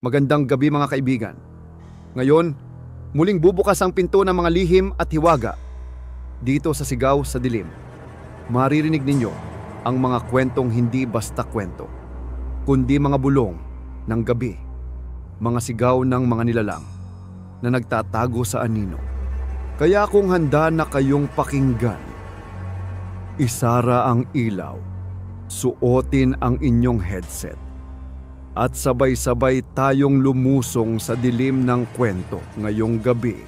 Magandang gabi mga kaibigan. Ngayon, muling bubukas ang pinto ng mga lihim at hiwaga. Dito sa Sigaw sa Dilim, maririnig ninyo ang mga kwentong hindi basta kwento, kundi mga bulong ng gabi, mga sigaw ng mga nilalang na nagtatago sa anino. Kaya kung handa na kayong pakinggan, isara ang ilaw, suotin ang inyong headset, at sabay-sabay tayong lumusong sa dilim ng kwento ngayong gabi.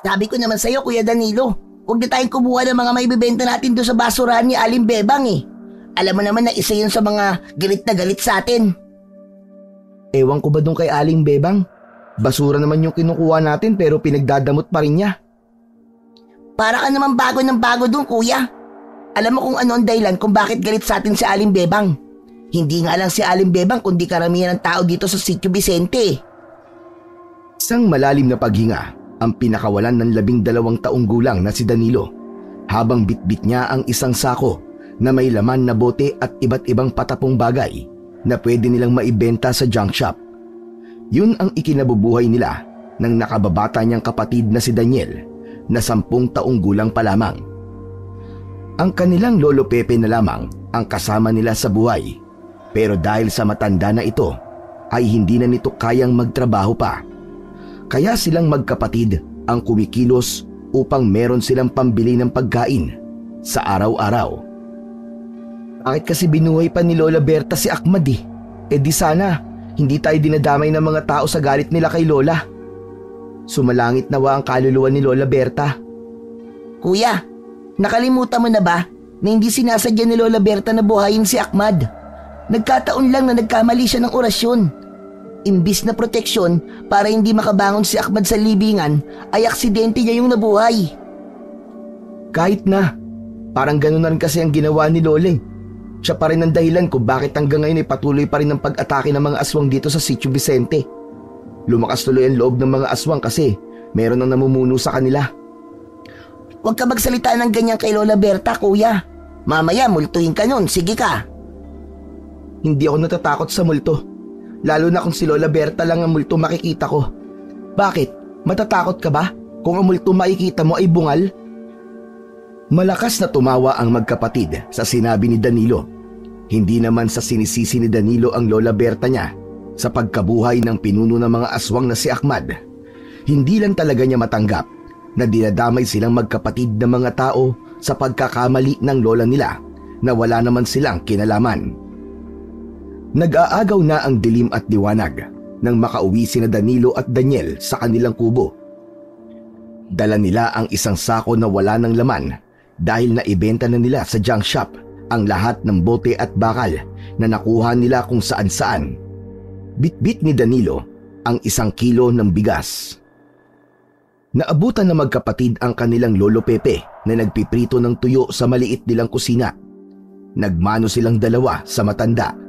Sabi ko naman sa'yo, Kuya Danilo, huwag na tayong kumuha ng mga maibibenta natin doon sa basurahan ni Aling Bebang eh. Alam mo naman na isa yun sa mga galit na galit sa atin. Ewan ko ba doon kay Aling Bebang? Basura naman yung kinukuha natin pero pinagdadamot pa rin niya. Para ka naman bago ng bago doon, Kuya. Alam mo kung ano ang dahilan kung bakit galit sa atin si Aling Bebang. Hindi nga lang si Aling Bebang kundi karamihan ng tao dito sa Sitio Vicente. Isang malalim na paghinga ang pinakawalan ng 12 taong gulang na si Danilo habang bitbit niya ang isang sako na may laman na bote at iba't ibang patapong bagay na pwede nilang maibenta sa junk shop. Yun ang ikinabubuhay nila ng nakababata niyang kapatid na si Daniel na 10 taong gulang pa lamang. Ang kanilang lolo Pepe na lamang ang kasama nila sa buhay. Pero dahil sa matanda na ito, ay hindi na nito kayang magtrabaho pa. Kaya silang magkapatid ang kumikilos upang meron silang pambili ng pagkain sa araw-araw. Bakit kasi binuhay pa ni Lola Berta si Ahmad eh? E di sana, hindi tayo dinadamay ng mga tao sa galit nila kay Lola. Sumalangit nawa ang kaluluwa ni Lola Berta. Kuya, nakalimutan mo na ba na hindi sinasadya ni Lola Berta na buhayin si Ahmad? Nagkataon lang na nagkamali siya ng orasyon. Imbis na proteksyon para hindi makabangon si Ahmad sa libingan, ay aksidente niya yung nabuhay. Kahit na, parang gano'n na rin kasi ang ginawa ni Loleng. Siya pa rin ang dahilan kung bakit hanggang ngayon ay patuloy pa rin ang pag-atake ng mga aswang dito sa Sitio Vicente. Lumakas tuloy ang loob ng mga aswang kasi meron ang namumuno sa kanila. Huwag ka magsalita ng ganyan kay Lola Berta, Kuya. Mamaya multuhin ka nun, sige ka. Hindi ako natatakot sa multo. Lalo na kung si Lola Berta lang ang multo makikita ko. Bakit? Matatakot ka ba kung ang multo makikita mo ay bungal? Malakas na tumawa ang magkapatid sa sinabi ni Danilo. Hindi naman sa sinisisi ni Danilo ang Lola Berta niya sa pagkabuhay ng pinuno ng mga aswang na si Ahmad. Hindi lang talaga niya matanggap na dinadamay silang magkapatid ng mga tao sa pagkakamali ng lola nila na wala naman silang kinalaman. Nag-aagaw na ang dilim at liwanag nang makauwi sina Danilo at Daniel sa kanilang kubo. Dala nila ang isang sako na wala ng laman dahil naibenta na nila sa junk shop ang lahat ng bote at bakal na nakuha nila kung saan-saan. Bitbit ni Danilo ang 1 kilo ng bigas. Naabutan na magkapatid ang kanilang lolo Pepe na nagpiprito ng tuyo sa maliit nilang kusina. Nagmano silang dalawa sa matanda.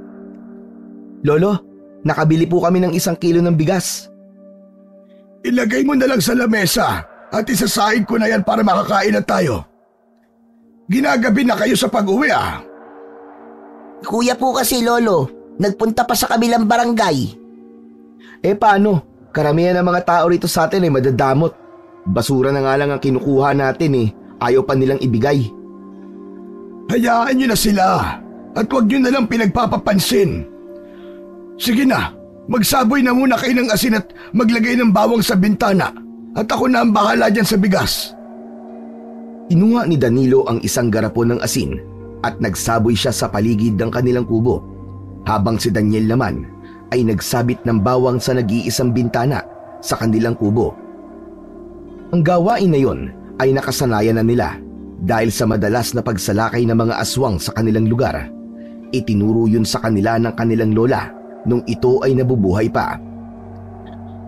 Lolo, nakabili po kami ng 1 kilo ng bigas. Ilagay mo na lang sa lamesa at isasahin ko na yan para makakain na tayo. Ginagabi na kayo sa pag-uwi ah. Kuya po kasi Lolo, nagpunta pa sa kabilang barangay. Eh paano? Karamihan ng mga tao rito sa atin ay madadamot. Basura na nga lang ang kinukuha natin eh. Ayaw pa nilang ibigay. Hayaan nyo na sila at huwag nyo na lang pinagpapapansin. Sige na, magsaboy na muna kayo ng asin at maglagay ng bawang sa bintana at ako na ang bahala dyan sa bigas. Kinuha ni Danilo ang 1 garapon ng asin at nagsaboy siya sa paligid ng kanilang kubo habang si Daniel naman ay nagsabit ng bawang sa nag-iisang bintana sa kanilang kubo. Ang gawain na yon ay nakasanayan na nila dahil sa madalas na pagsalakay ng mga aswang sa kanilang lugar. Itinuro yun sa kanila ng kanilang lola nung ito ay nabubuhay pa.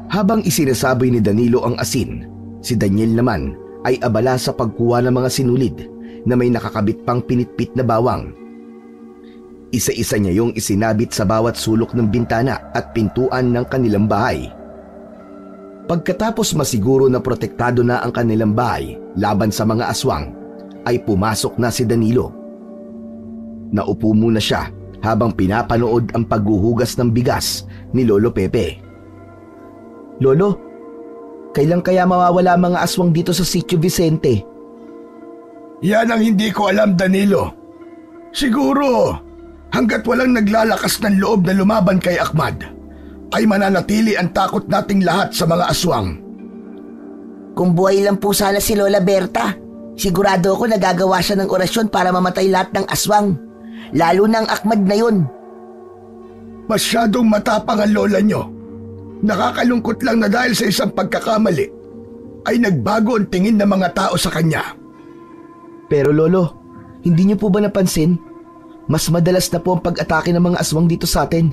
Habang isinasaboy ni Danilo ang asin, si Daniel naman ay abala sa pagkuha ng mga sinulid na may nakakabit pang pinitpit na bawang. Isa-isa niya yung isinabit sa bawat sulok ng bintana at pintuan ng kanilang bahay. Pagkatapos masiguro na protektado na ang kanilang bahay laban sa mga aswang, ay pumasok na si Danilo. Naupo muna siya habang pinapanood ang paghuhugas ng bigas ni Lolo Pepe. Lolo, kailan kaya mawawala ang mga aswang dito sa Sitio Vicente? Yan ang hindi ko alam, Danilo. Siguro, hanggat walang naglalakas ng loob na lumaban kay Ahmad, ay mananatili ang takot nating lahat sa mga aswang. Kung buhay lang po sana si Lola Berta, sigurado ako nagagawa siya ng orasyon para mamatay lahat ng aswang. Lalo na ang Ahmad na yun. Masyadong matapang ang lola nyo. Nakakalungkot lang na dahil sa isang pagkakamali, ay nagbago ang tingin ng mga tao sa kanya. Pero Lolo, hindi niyo po ba napansin? Mas madalas na po ang pag-atake ng mga aswang dito sa atin.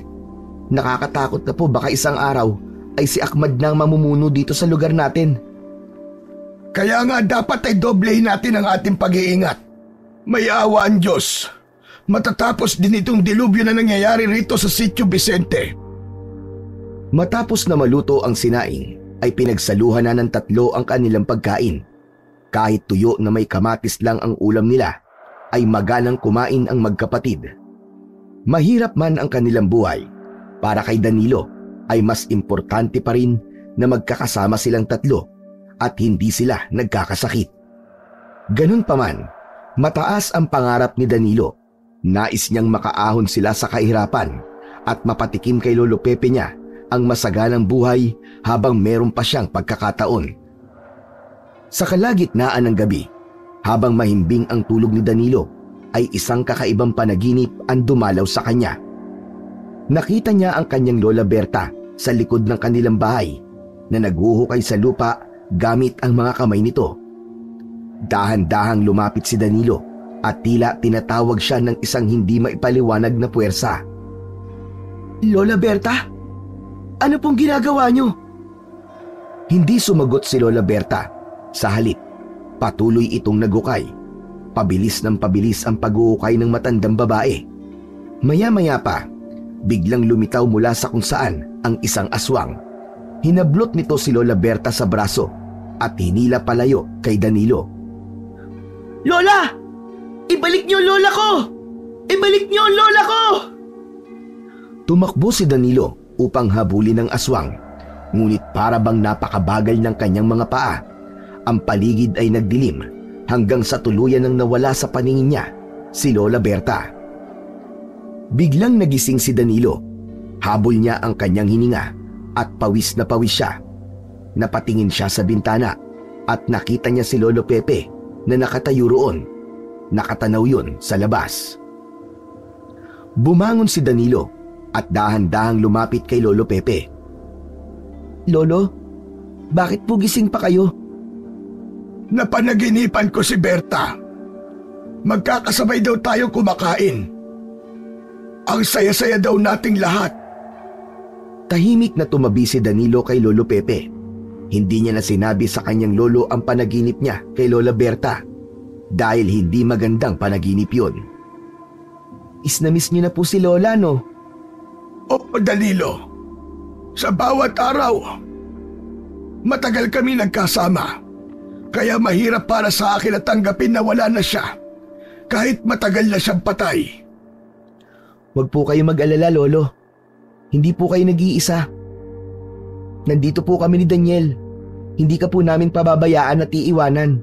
Nakakatakot na po baka isang araw ay si Ahmad na ang mamumuno dito sa lugar natin. Kaya nga dapat ay doblehin natin ang ating pag-iingat. May awa ang Diyos. Matatapos din itong dilubyo na nangyayari rito sa Sitio Vicente. Matapos na maluto ang sinaing, ay pinagsaluhan na ng tatlo ang kanilang pagkain. Kahit tuyo na may kamatis lang ang ulam nila, ay magalang kumain ang magkapatid. Mahirap man ang kanilang buhay, para kay Danilo ay mas importante pa rin na magkakasama silang tatlo at hindi sila nagkakasakit. Ganun pa man, mataas ang pangarap ni Danilo. Nais niyang makaahon sila sa kahirapan at mapatikim kay Lolo Pepe niya ang masaganang buhay habang meron pa siyang pagkakataon. Sa kalagitnaan ng gabi, habang mahimbing ang tulog ni Danilo, ay isang kakaibang panaginip ang dumalaw sa kanya. Nakita niya ang kanyang Lola Berta sa likod ng kanilang bahay na naghuhukay sa lupa gamit ang mga kamay nito. Dahan-dahang lumapit si Danilo at tila tinatawag siya ng isang hindi maipaliwanag na puwersa. Lola Berta? Ano pong ginagawa niyo? Hindi sumagot si Lola Berta. Sa halip, patuloy itong nagukay. Pabilis ng pabilis ang pag-uukay ng matandang babae. Maya-maya pa, biglang lumitaw mula sa kung saan ang isang aswang. Hinablot nito si Lola Berta sa braso at hinila palayo kay Danilo. Lola! Ibalik niyo ang lola ko! Ibalik niyo ang lola ko! Tumakbo si Danilo upang habulin ng aswang, ngunit para bang napakabagal ng kanyang mga paa. Ang paligid ay nagdilim hanggang sa tuluyan nang nawala sa paningin niya si Lola Berta. Biglang nagising si Danilo. Habol niya ang kanyang hininga at pawis na pawis siya. Napatingin siya sa bintana at nakita niya si Lolo Pepe na nakatayo roon. Nakatanaw yun sa labas. Bumangon si Danilo at dahan-dahang lumapit kay Lolo Pepe. Lolo, bakit po gising pa kayo? Napanaginipan ko si Berta. Magkakasabay daw tayo kumakain. Ang saya-saya daw nating lahat. Tahimik na tumabi si Danilo kay Lolo Pepe. Hindi niya na sinabi sa kanyang lolo ang panaginip niya kay Lola Berta dahil hindi magandang panaginip yun. Is-na-miss niyo na po si Lola, no? Oo, Danilo. Sa bawat araw, matagal kami nagkasama. Kaya mahirap para sa akin na tanggapin na wala na siya, kahit matagal na siyang patay. Huwag po kayo mag-alala, Lolo. Hindi po kayo nag-iisa. Nandito po kami ni Daniel. Hindi ka po namin pababayaan at iiwanan.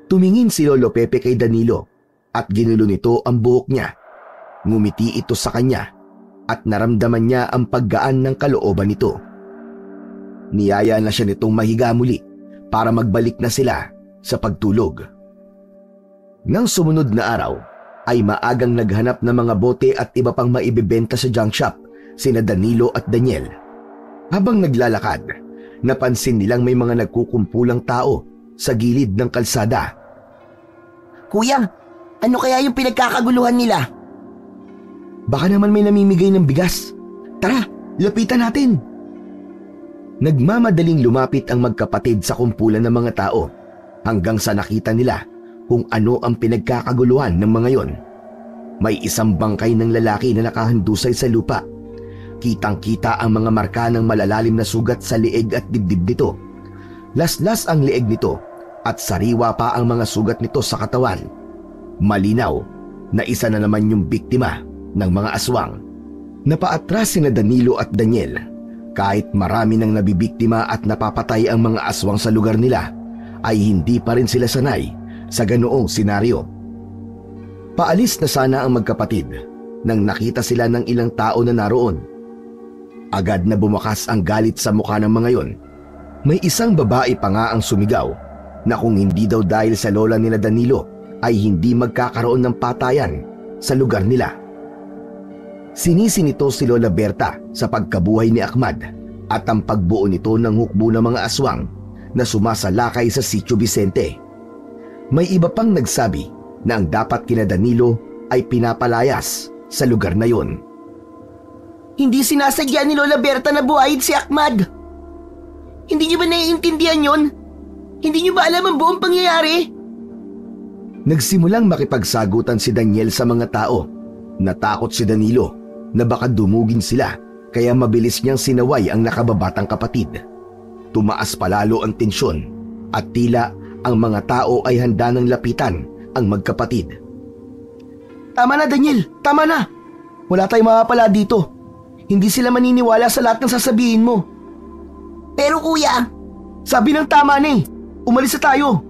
Tumingin si Lolo Pepe kay Danilo at ginulo nito ang buhok niya. Ngumiti ito sa kanya at naramdaman niya ang paggaan ng kalooban nito. Niyaya na siya nitong mahiga muli para magbalik na sila sa pagtulog. Nang sumunod na araw, ay maagang naghanap ng mga bote at iba pang maibibenta sa junk shop sina Danilo at Daniel. Habang naglalakad, napansin nilang may mga nagkukumpulang tao sa gilid ng kalsada. Kuya, ano kaya yung pinagkakaguluhan nila? Baka naman may namimigay ng bigas. Tara, lapitan natin. Nagmamadaling lumapit ang magkapatid sa kumpulan ng mga tao hanggang sa nakita nila kung ano ang pinagkakaguluhan ng mga yon. May isang bangkay ng lalaki na nakahandusay sa lupa. Kitang-kita ang mga marka ng malalalim na sugat sa lieg at dibdib nito. Laslas ang lieg nito at sariwa pa ang mga sugat nito sa katawan. Malinaw na isa na naman yung biktima ng mga aswang. Napaatras sina Danilo at Daniel. Kahit marami nang nabibiktima at napapatay ang mga aswang sa lugar nila, ay hindi pa rin sila sanay sa ganoong senaryo. Paalis na sana ang magkapatid nang nakita sila ng ilang tao na naroon. Agad na bumakas ang galit sa mukha ng mga yon. May isang babae pa nga ang sumigaw na kung hindi daw dahil sa lola nila Danilo ay hindi magkakaroon ng patayan sa lugar nila. Sinisi nito si Lola Berta sa pagkabuhay ni Ahmad at ang pagbuo nito ng hukbo ng mga aswang na sumasalakay sa Sitio Vicente. May iba pang nagsabi na ang dapat kina Danilo ay pinapalayas sa lugar na yon. Hindi sinasadya ni Lola Berta na buhayin si Ahmad. Hindi niyo ba naiintindihan yon? Hindi niyo ba alam ang buong pangyayari? Nagsimulang makipagsagutan si Daniel sa mga tao. Natakot si Danilo na baka dumugin sila kaya mabilis niyang sinaway ang nakababatang kapatid. Tumaas palalo ang tensyon at tila ang mga tao ay handa ng lapitan ang magkapatid. Tama na, Daniel. Tama na. Wala tayong mapapala dito. Hindi sila maniniwala sa lahat ng sasabihin mo. Pero kuya, sabi ng tama na eh. Umalis na tayo.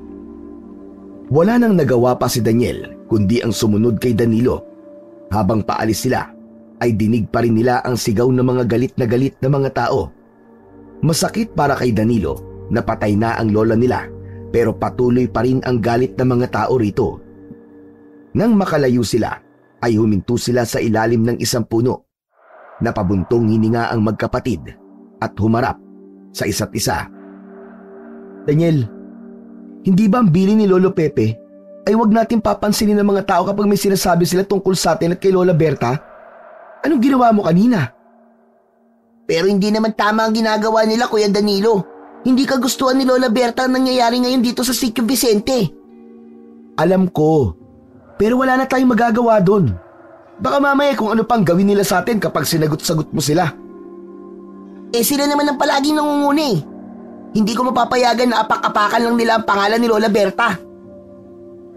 Wala nang nagawa pa si Daniel kundi ang sumunod kay Danilo. Habang paalis sila, ay dinig pa rin nila ang sigaw ng mga galit na mga tao. Masakit para kay Danilo na patay na ang lola nila pero patuloy pa rin ang galit ng mga tao rito. Nang makalayo sila, ay huminto sila sa ilalim ng isang puno. Napabuntong hininga ang magkapatid at humarap sa isa't isa. Daniel, hindi ba ang bilin ni Lolo Pepe ay wag natin papansinin ng mga tao kapag may sinasabi sila tungkol sa atin at kay Lola Berta? Anong ginawa mo kanina? Pero hindi naman tama ang ginagawa nila, Kuya Danilo. Hindi kagustuhan ni Lola Berta ang nangyayari ngayon dito sa Sitio Vicente. Alam ko, pero wala na tayong magagawa doon. Baka mamaya kung ano pang gawin nila sa atin kapag sinagot-sagot mo sila. Sila naman ang palaging nangunguna eh. Hindi ko mapapayagan na apak-apakan lang nila ang pangalan ni Lola Berta.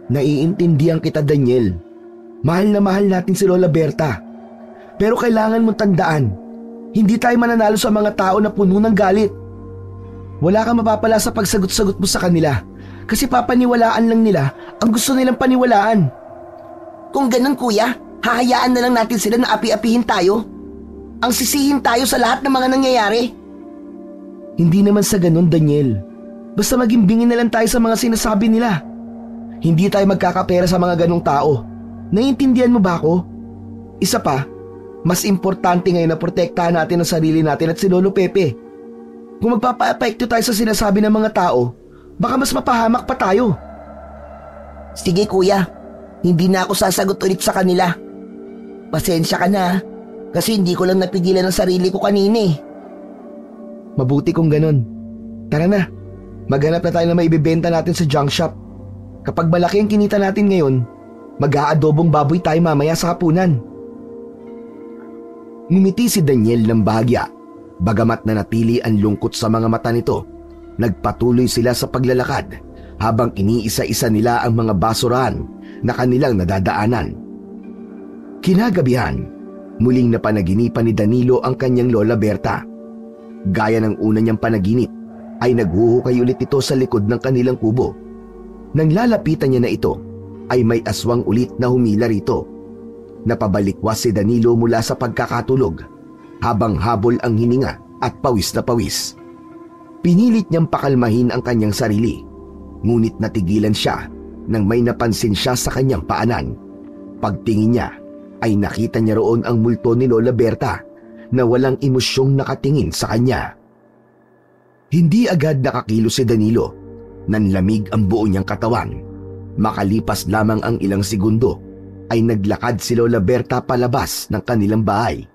Naiintindihan kita, Daniel. Mahal na mahal natin si Lola Berta. Pero kailangan mong tandaan, hindi tayo mananalo sa mga tao na puno ng galit. Wala kang mapapala sa pagsagot-sagot mo sa kanila kasi papaniwalaan lang nila ang gusto nilang paniwalaan. Kung ganun kuya, hahayaan na lang natin sila na api-apihin tayo. Ang sisihin tayo sa lahat ng mga nangyayari. Hindi naman sa ganun, Daniel. Basta maging bingin na lang tayo sa mga sinasabi nila. Hindi tayo magkakapera sa mga ganong tao. Naiintindihan mo ba ako? Isa pa, mas importante ngayon na protektahan natin ang sarili natin at si Lolo Pepe. Kung magpapa-apekto tayo sa sinasabi ng mga tao, baka mas mapahamak pa tayo. Sige kuya, hindi na ako sasagot ulit sa kanila. Pasensya ka na, kasi hindi ko lang napigilan ang sarili ko kanina eh. Mabuti kung ganun. Tara na, maghanap na tayo na maibibenta natin sa junk shop. Kapag malaki ang kinita natin ngayon, mag-aadobong baboy tayo mamaya sa hapunan. Ngumiti si Daniel ng bahagya. Bagamat na natili ang lungkot sa mga mata nito, nagpatuloy sila sa paglalakad habang iniisa-isa nila ang mga basurahan na kanilang nadadaanan. Kinagabihan, muling napanaginipan ni Danilo ang kanyang Lola Berta. Gaya ng una niyang panaginip, ay naghuhukay ulit ito sa likod ng kanilang kubo. Nang lalapitan niya na ito, ay may aswang ulit na humila rito. Napabalikwas si Danilo mula sa pagkakatulog habang habol ang hininga at pawis na pawis. Pinilit niyang pakalmahin ang kanyang sarili, ngunit natigilan siya nang may napansin siya sa kanyang paanan. Pagtingin niya ay nakita niya roon ang multo ni Lola Berta na walang emosyong nakatingin sa kanya. Hindi agad nakakilos si Danilo. Nanlamig ang buo niyang katawan. Makalipas lamang ang ilang segundo ay naglakad si Lola Berta palabas ng kanilang bahay.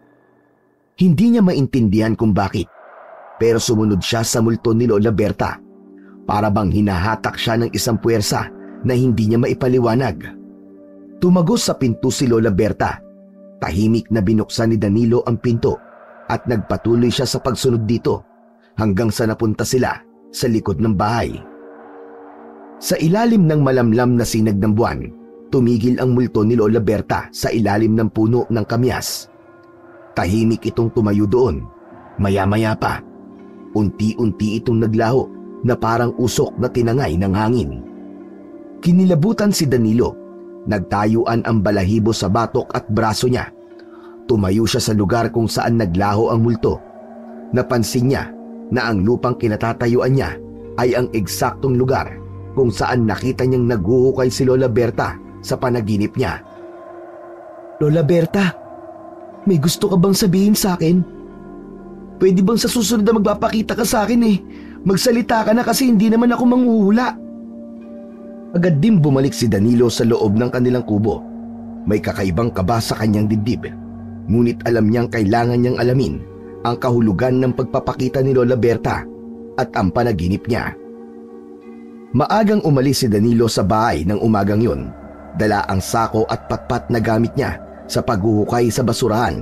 Hindi niya maintindihan kung bakit, pero sumunod siya sa multo ni Lola Berta. Para bang hinahatak siya ng isang puwersa na hindi niya maipaliwanag. Tumagos sa pinto si Lola Berta. Tahimik na binuksan ni Danilo ang pinto at nagpatuloy siya sa pagsunod dito hanggang sa napunta sila sa likod ng bahay. Sa ilalim ng malamlam na sinag ng buwan, tumigil ang multo ni Lola Berta sa ilalim ng puno ng kamyas. Tahimik itong tumayo doon. Maya-maya pa, unti-unti itong naglaho na parang usok na tinangay ng hangin. Kinilabutan si Danilo. Nagtayuan ang balahibo sa batok at braso niya. Tumayo siya sa lugar kung saan naglaho ang multo. Napansin niya na ang lupang kinatatayuan niya ay ang eksaktong lugar kung saan nakita niyang naghuhukay si Lola Berta sa panaginip niya. Lola Berta, may gusto ka bang sabihin sa akin? Pwede bang sa susunod na magpapakita ka sa akin Magsalita ka na kasi hindi naman ako manghuhula. Agad din bumalik si Danilo sa loob ng kanilang kubo. May kakaibang kaba sa kanyang dibdib. Ngunit alam niyang kailangan niyang alamin ang kahulugan ng pagpapakita ni Lola Berta at ang panaginip niya. Maagang umalis si Danilo sa bahay ng umagang yun. Dala ang sako at patpat na gamit niya sa paghuhukay sa basurahan.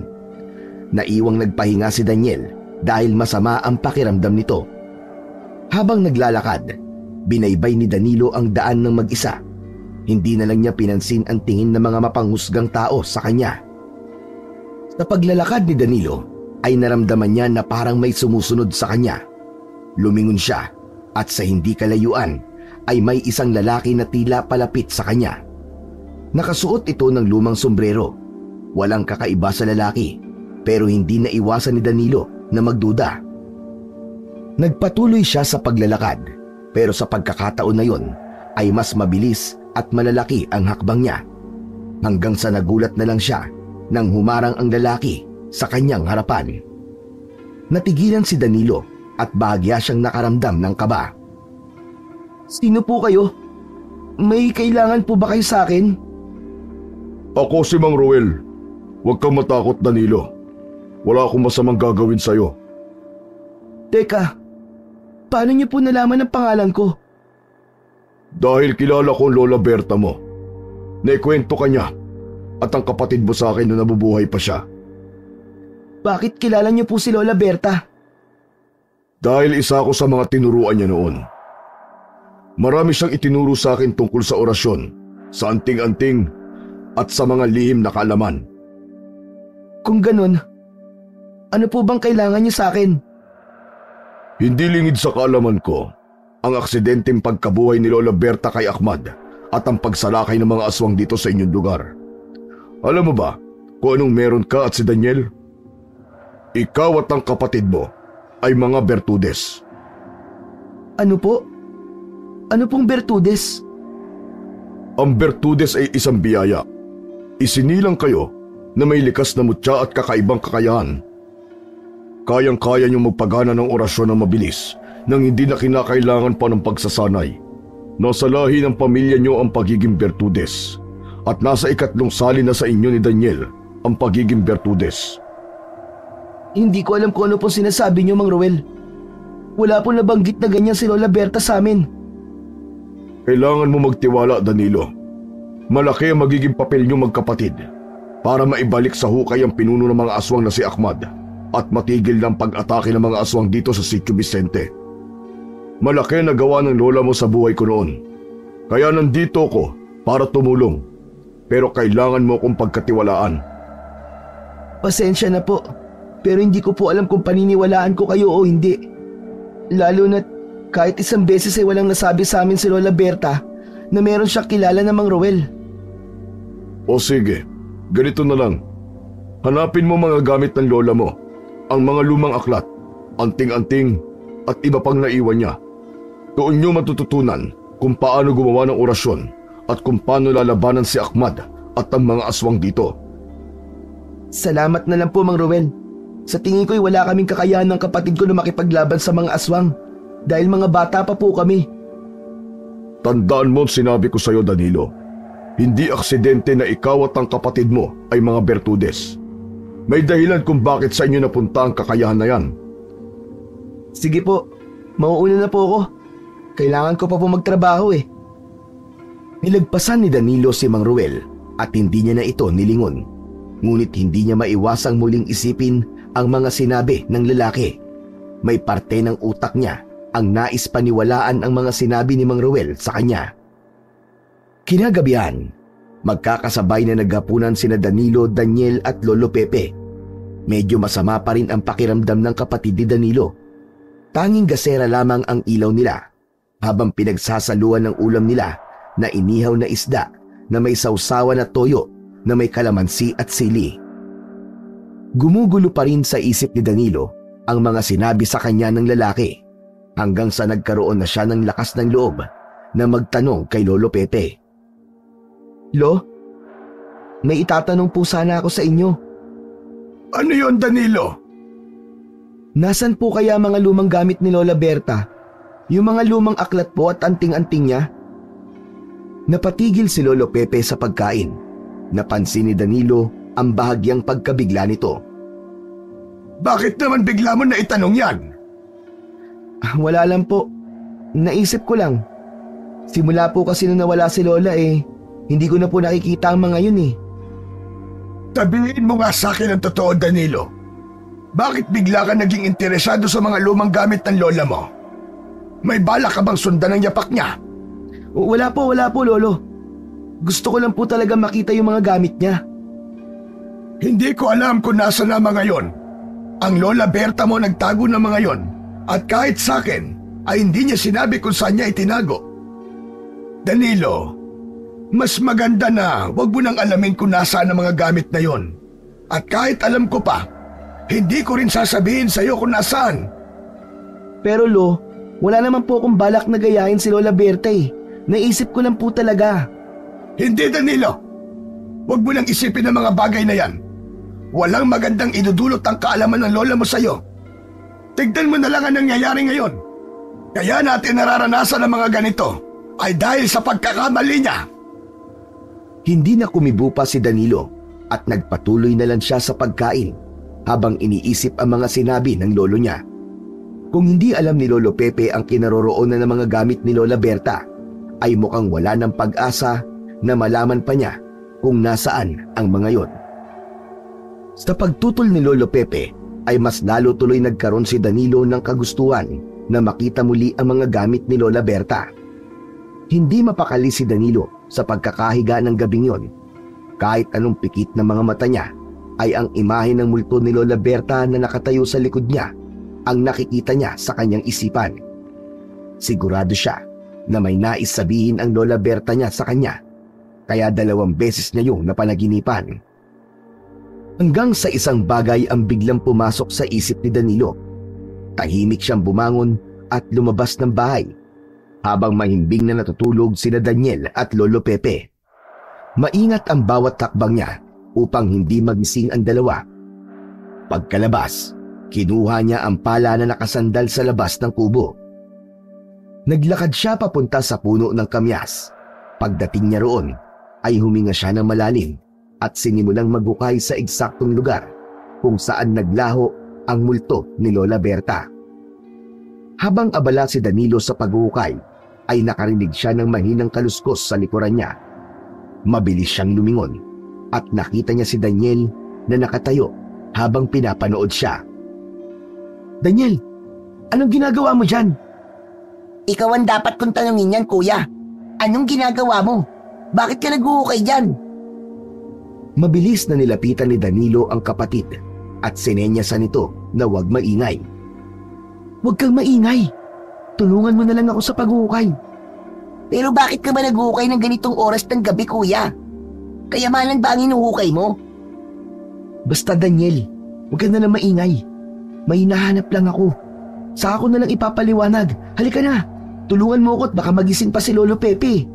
Naiwang nagpahinga si Daniel dahil masama ang pakiramdam nito. Habang naglalakad, binaybay ni Danilo ang daan ng mag-isa. Hindi na lang niya pinansin ang tingin ng mga mapanghusgang tao sa kanya. Sa paglalakad ni Danilo ay naramdaman niya na parang may sumusunod sa kanya. Lumingon siya at sa hindi kalayuan ay may isang lalaki na tila palapit sa kanya. Nakasuot ito ng lumang sombrero. Walang kakaiba sa lalaki pero hindi naiwasan ni Danilo na magduda. Nagpatuloy siya sa paglalakad pero sa pagkakataon na yon ay mas mabilis at malalaki ang hakbang niya. Hanggang sa nagulat na lang siya nang humarang ang lalaki sa kanyang harapan. Natigilan si Danilo at bahagya siyang nakaramdam ng kaba. Sino po kayo? May kailangan po ba kayo sa akin? Ako si Mang Ruel. Huwag kang matakot, Danilo. Wala akong masamang gagawin sa'yo. Teka, paano niyo po nalaman ang pangalan ko? Dahil kilala ko ang Lola Berta mo. Naikwento ka niya at ang kapatid mo sa akin na nabubuhay pa siya. Bakit kilala niyo po si Lola Berta? Dahil isa ako sa mga tinuruan niya noon. Marami siyang itinuro sa akin tungkol sa orasyon, sa anting-anting at sa mga lihim na kaalaman. Kung ganun, ano po bang kailangan niyo sa akin? Hindi lingid sa kaalaman ko ang aksidenteng pagkabuhay ni Lola Berta kay Ahmad at ang pagsalakay ng mga aswang dito sa inyong lugar. Alam mo ba kung anong meron ka at si Daniel? Ikaw at ang kapatid mo ay mga Bertudes. Ano po? Ano pong Bertudes? Ang Bertudes ay isang biyaya. Isinilang kayo na may likas na mutya at kakaibang kakayahan. Kayang-kaya niyong magpagana ng orasyon ng mabilis nang hindi na kinakailangan pa ng pagsasanay. Nasa lahi ng pamilya niyo ang pagiging Bertudes at nasa ikatlong sali na sa inyo ni Daniel ang pagiging Bertudes. Hindi ko alam kung ano pong sinasabi niyo, Mang Ruel. Wala pong nabanggit na ganyan si Lola Berta sa amin. Kailangan mo magtiwala, Danilo. Malaki ang magiging papel niyo magkapatid para maibalik sa hukay ang pinuno ng mga aswang na si Ahmad at matigil ng pag-atake ng mga aswang dito sa Sitio Vicente. Malaki na gawa ng lola mo sa buhay ko noon. Kaya nandito ko para tumulong. Pero kailangan mo akong pagkatiwalaan. Pasensya na po, pero hindi ko po alam kung paniniwalaan ko kayo o hindi. Lalo na kahit isang beses ay walang nasabi sa amin si Lola Berta na meron siyang kilala na Mang Ruel. O sige, ganito na lang. Hanapin mo mga gamit ng lola mo, ang mga lumang aklat, anting-anting at iba pang naiwan niya. Doon niyo matututunan kung paano gumawa ng orasyon at kung paano lalabanan si Ahmad at ang mga aswang dito. Salamat na lang po, Mang Ruel. Sa tingin ko'y wala kaming kakayahan ng kapatid ko na makipaglaban sa mga aswang dahil mga bata pa po kami. Tandaan mo ang sinabi ko sa iyo, Danilo. Hindi aksidente na ikaw at ang kapatid mo ay mga Bertudes. May dahilan kung bakit sa inyo napunta ang kakayahan na yan. Sige po, mauuna na po ako. Kailangan ko pa po magtrabaho eh. Nilagpasan ni Danilo si Mang Ruel at hindi niya na ito nilingon. Ngunit hindi niya maiwasang muling isipin ang mga sinabi ng lalaki. May parte ng utak niya ang nais paniwalaan ang mga sinabi ni Mang Ruel sa kanya. Kinagabihan, Magkakasabay na naghapunan sina Danilo, Daniel at Lolo Pepe. Medyo masama pa rin ang pakiramdam ng kapatid ni Danilo. Tanging gasera lamang ang ilaw nila habang pinagsasaluan ng ulam nila na inihaw na isda na may sausawan na toyo na may kalamansi at sili. Gumugulo pa rin sa isip ni Danilo ang mga sinabi sa kanya ng lalaki hanggang sa nagkaroon na siya ng lakas ng loob na magtanong kay Lolo Pepe. Lo, may itatanong po sana ako sa inyo. Ano yon, Danilo? Nasaan po kaya mga lumang gamit ni Lola Berta? Yung mga lumang aklat po at anting-anting niya? Napatigil si Lolo Pepe sa pagkain. Napansin ni Danilo ang bahagyang pagkabigla nito. Bakit naman bigla mo na itanong yan? Wala lang po. Naisip ko lang. Simula po kasi nung nawala si Lola hindi ko na po nakikita ang mga yun Sabihin mo nga sa akin ang totoo, Danilo. Bakit bigla ka naging interesado sa mga lumang gamit ng lola mo? May balak ka bang sundan ang yapak niya? Wala po, Lolo. Gusto ko lang po talaga makita yung mga gamit niya. Hindi ko alam kung nasa na mga yon. Ang Lola Berta mo nagtago ng mga yon. At kahit sa akin, ay hindi niya sinabi kung saan niya itinago. Danilo, mas maganda na wag mo nang alamin kung nasaan ang mga gamit na yon. At kahit alam ko pa, hindi ko rin sasabihin sa iyo kung nasaan. Pero Lo, wala naman po akong balak na gayahin si Lola Berta Naisip ko lang po talaga. Hindi, Danilo. Huwag mo nang isipin ang mga bagay na yan. Walang magandang idudulot ang kaalaman ng lola mo sa iyo. Tignan mo na lang ang nangyayari ngayon. Kaya natin nararanasan ang mga ganito ay dahil sa pagkakamali niya. Hindi na kumibo pa si Danilo at nagpatuloy na lang siya sa pagkain habang iniisip ang mga sinabi ng lolo niya. Kung hindi alam ni Lolo Pepe ang kinaroroonan ng mga gamit ni Lola Berta, ay mukhang wala ng pag-asa na malaman pa niya kung nasaan ang mga yon. Sa pagtutol ni Lolo Pepe ay mas lalo tuloy nagkaroon si Danilo ng kagustuhan na makita muli ang mga gamit ni Lola Berta. Hindi mapakali si Danilo sa pagkakahiga ng gabing yon. Kahit anong pikit ng mga mata niya ay ang imahe ng multo ni Lola Berta na nakatayo sa likod niya ang nakikita niya sa kanyang isipan. Sigurado siya na may nais sabihin ang Lola Berta niya sa kanya, kaya 2 beses niya yung napanaginipan. Hanggang sa isang bagay ang biglang pumasok sa isip ni Danilo. Tahimik siyang bumangon at lumabas ng bahay habang mahimbing na natutulog sina Daniel at Lolo Pepe. Maingat ang bawat takbang niya upang hindi magising ang dalawa. Pagkalabas, kinuha niya ang pala na nakasandal sa labas ng kubo. Naglakad siya papunta sa puno ng kamyas. Pagdating niya roon, ay huminga siya ng malalim at sinimulang maghukay sa eksaktong lugar kung saan naglaho ang multo ni Lola Berta. Habang abala si Danilo sa paghuhukay, ay nakarinig siya ng mahinang kaluskos sa likuran niya. Mabilis siyang lumingon at nakita niya si Daniel na nakatayo habang pinapanood siya. Daniel, anong ginagawa mo dyan? Ikaw ang dapat kong tanungin yan, kuya. Anong ginagawa mo? Bakit ka nag-uukay dyan? Mabilis na nilapitan ni Danilo ang kapatid at sinenyasan nito na huwag maingay. Huwag kang maingay. Tulungan mo na lang ako sa pag-uukay. Pero bakit ka ba nag-uukay ng ganitong oras ng gabi, kuya? Kayamanan ba ang inuukay mo? Basta Daniel, huwag ka na lang maingay. May hinahanap lang ako. Saka ko na lang ipapaliwanag. Halika na, tulungan mo ako at baka magising pa si Lolo Pepe.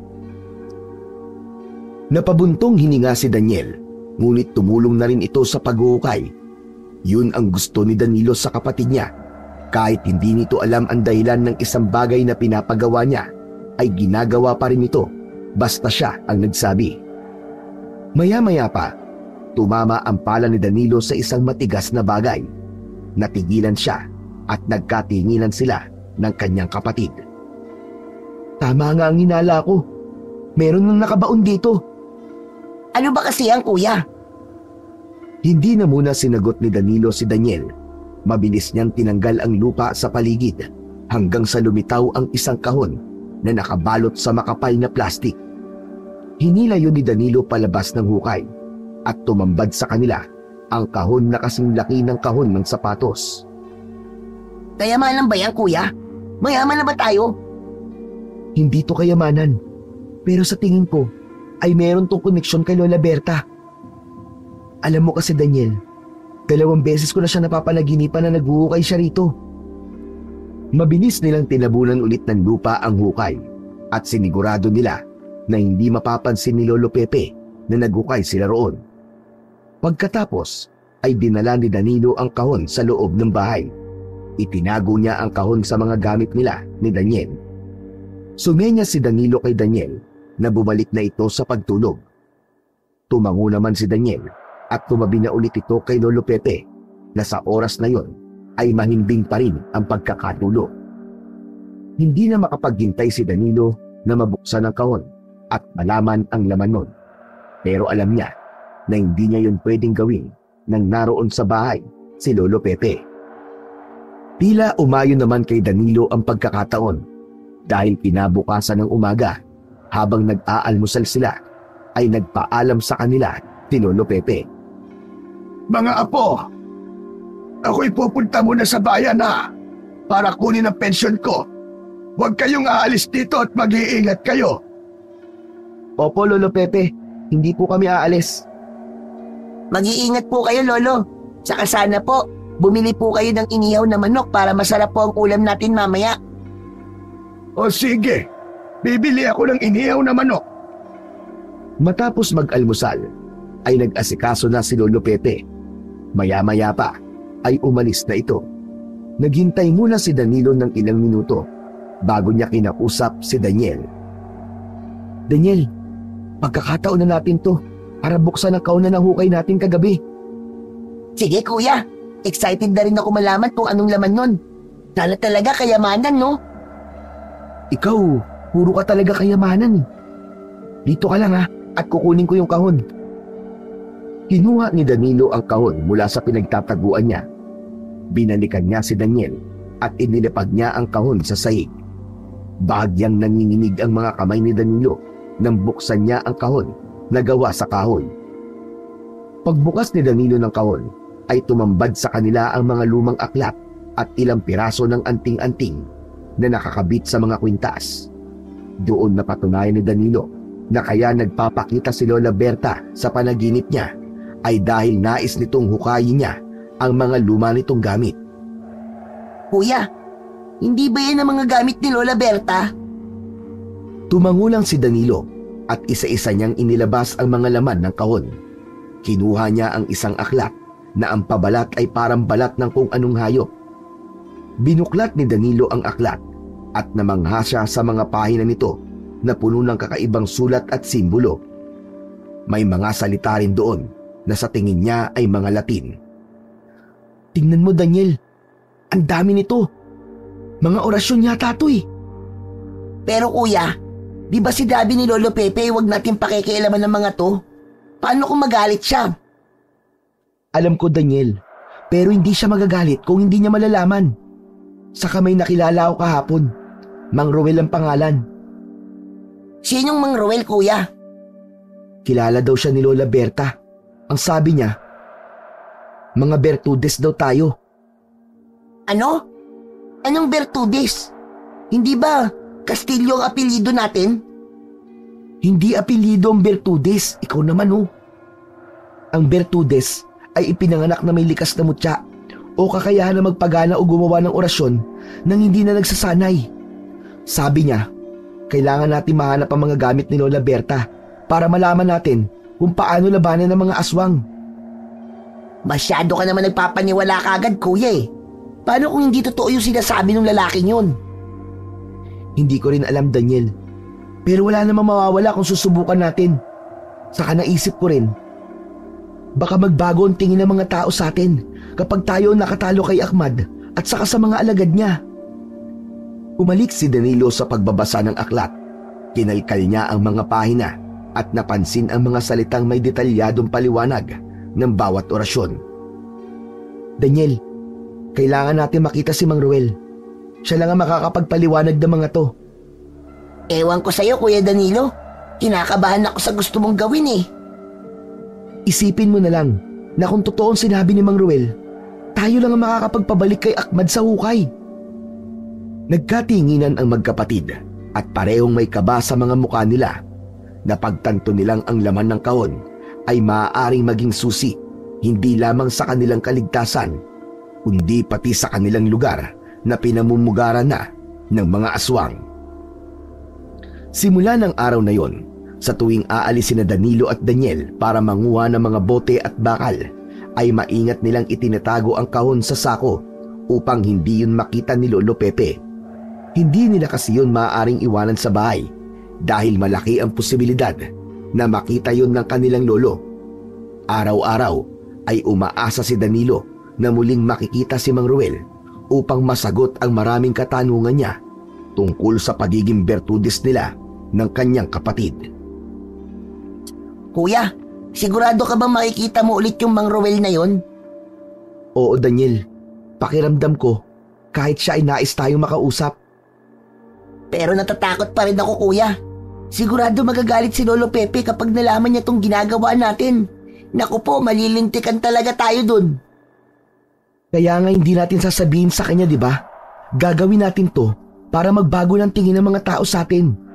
Napabuntong hininga si Daniel, ngunit tumulong na rin ito sa paghuhukay. Yun ang gusto ni Danilo sa kapatid niya. Kahit hindi nito alam ang dahilan ng isang bagay na pinapagawa niya, ay ginagawa pa rin ito basta siya ang nagsabi. Maya-maya pa, tumama ang pala ni Danilo sa isang matigas na bagay. Natigilan siya at nagkatinginan sila ng kanyang kapatid. Tama nga ang hinala ko. Meron nang nakabaon dito. Ano ba kasi ang kuya? Hindi na muna sinagot ni Danilo si Daniel. Mabilis niyang tinanggal ang lupa sa paligid hanggang sa lumitaw ang isang kahon na nakabalot sa makapal na plastik. Hinila yun ni Danilo palabas ng hukay at tumambad sa kanila ang kahon na kasing laki ng kahon ng sapatos. Kayamanan ba yan, kuya? Mayaman na ba tayo? Hindi to kayamanan, pero sa tingin ko ay meron tong koneksyon kay Lola Berta. Alam mo kasi Daniel, 2 beses ko na siya napapanaginipan na naghuhukay siya rito. Mabilis nilang tinabunan ulit ng lupa ang hukay at sinigurado nila na hindi mapapansin ni Lolo Pepe na naghukay sila roon. Pagkatapos ay dinala ni Danilo ang kahon sa loob ng bahay. Itinago niya ang kahon sa mga gamit nila ni Daniel. Sumenya si Danilo kay Daniel na bumalik na ito sa pagtulog. Tumango naman si Daniel at tumabi na ulit ito kay Lolo Pepe na sa oras na yon ay mahimbing pa rin ang pagkakatulog. Hindi na makapaghintay si Danilo na mabuksan ang kahon at malaman ang laman nun. Pero alam niya na hindi niya yun pwedeng gawin nang naroon sa bahay si Lolo Pepe. Tila umayon naman kay Danilo ang pagkakataon dahil kinabukasan ng umaga habang nag-aalmusal sila ay nagpaalam sa kanila si Lolo Pepe. Mga apo, ako'y pupunta muna sa bayan para kunin ang pensyon ko. Huwag kayong aalis dito at mag-iingat kayo. Opo Lolo Pepe, hindi po kami aalis. Mag-iingat po kayo, Lolo. Saka sana po, bumili po kayo ng inihaw na manok para masarap po ang ulam natin mamaya. O sige, bibili ako ng inihaw na manok. Matapos mag-almusal, ay nag-asikaso na si Lolo Pepe. Maya-maya pa, ay umalis na ito. Naghintay muna si Danilo ng ilang minuto bago niya kinausap si Daniel. Daniel, pagkakataon na natin to para buksan ang kahon na hukay natin kagabi. Sige, kuya. Excited na rin ako malaman kung anong laman nun. Sana talaga kayamanan, no? Ikaw, puro ka talaga kayamanan. Dito ka lang at kukunin ko yung kahon. Kinuha ni Danilo ang kahon mula sa pinagtataguan niya. Binalikan niya si Daniel at inilapag niya ang kahon sa sahig. Bahagyang nanginginig ang mga kamay ni Danilo nang buksan niya ang kahon na gawa sa kahoy. Pagbukas ni Danilo ng kahon, ay tumambad sa kanila ang mga lumang aklat at ilang piraso ng anting-anting na nakakabit sa mga kwintas. Doon napatunayan ni Danilo na kaya nagpapakita si Lola Berta sa panaginip niya ay dahil nais nitong hukayin niya ang mga luma nitong gamit. Kuya, hindi ba yan ang mga gamit ni Lola Berta? Tumango lang si Danilo at isa-isa niyang inilabas ang mga laman ng kahon. Kinuha niya ang isang aklat na ang pabalat ay parang balat ng kung anong hayop. Binuklat ni Danilo ang aklat at namangha siya sa mga pahina nito na puno ng kakaibang sulat at simbolo. May mga salita rin doon na sa tingin niya ay mga Latin. Tingnan mo Daniel, ang dami nito. Mga orasyon yata to eh. Pero kuya, di ba si Dabi ni Lolo Pepe huwag natin pakikialaman ng mga to? Paano kung magalit siya? Alam ko Daniel, pero hindi siya magagalit kung hindi niya malalaman. Saka may nakilala ako kahapon. Mang Roel ang pangalan. Sinong Mang Roel, kuya? Kilala daw siya ni Lola Berta. Ang sabi niya, mga Bertudes daw tayo. Ano? Anong Bertudes? Hindi ba Castillo ang apelyido natin? Hindi apelyido ang Bertudes, ikaw naman oh. Ang Bertudes ay ipinanganak na may likas na mutya o kakayahan na magpagana o gumawa ng orasyon nang hindi na nagsasanay. Sabi niya, kailangan natin mahanap ang mga gamit ni Lola Berta para malaman natin kung paano labanan ng mga aswang. Masyado ka naman nagpapaniwala kagad, kuya eh. Paano kung hindi totoo yung sinasabi ng lalaking yun? Hindi ko rin alam, Daniel. Pero wala namang mawawala kung susubukan natin. Saka naisip ko rin, baka magbago ang tingin ng mga tao sa atin kapag tayo nakatalo kay Ahmad at saka sa mga alagad niya. Umalik si Danilo sa pagbabasa ng aklat. Kinalkal niya ang mga pahina at napansin ang mga salitang may detalyadong paliwanag ng bawat orasyon. Daniel, kailangan natin makita si Mang Roel. Siya lang ang makakapagpaliwanag ng mga to. Ewan ko sa'yo, Kuya Danilo. Kinakabahan ako sa gusto mong gawin eh. Isipin mo na lang na kung totoong sinabi ni Mang Ruel, tayo lang ang makakapagpabalik kay Ahmad sa hukay. Nagkatinginan ang magkapatid at parehong may kaba sa mga mukha nila. Napagtanto nilang ang laman ng kahon ay maaaring maging susi hindi lamang sa kanilang kaligtasan, kundi pati sa kanilang lugar na pinamumugaran na ng mga aswang. Simula ng araw na yon, sa tuwing aalis sina Danilo at Daniel para manguha ng mga bote at bakal, ay maingat nilang itinatago ang kahon sa sako upang hindi yun makita ni Lolo Pepe. Hindi nila kasi yun maaaring iwanan sa bahay dahil malaki ang posibilidad na makita yun ng kanilang lolo. Araw-araw ay umaasa si Danilo na muling makikita si Mang Ruel upang masagot ang maraming katanungan niya tungkol sa pagiging bertudes nila ng kanyang kapatid. Kuya, sigurado ka bang makikita mo ulit yung Mang Ruel na yon? Oo, Daniel. Pakiramdam ko kahit siya ay nais tayong makausap. Pero natatakot pa rin ako, kuya. Sigurado magagalit si Lolo Pepe kapag nalaman niya tong ginagawa natin. Naku po, malilintikan talaga tayo dun. Kaya nga hindi natin sasabihin sa kanya, di ba? Gagawin natin to para magbago ng tingin ng mga tao sa atin.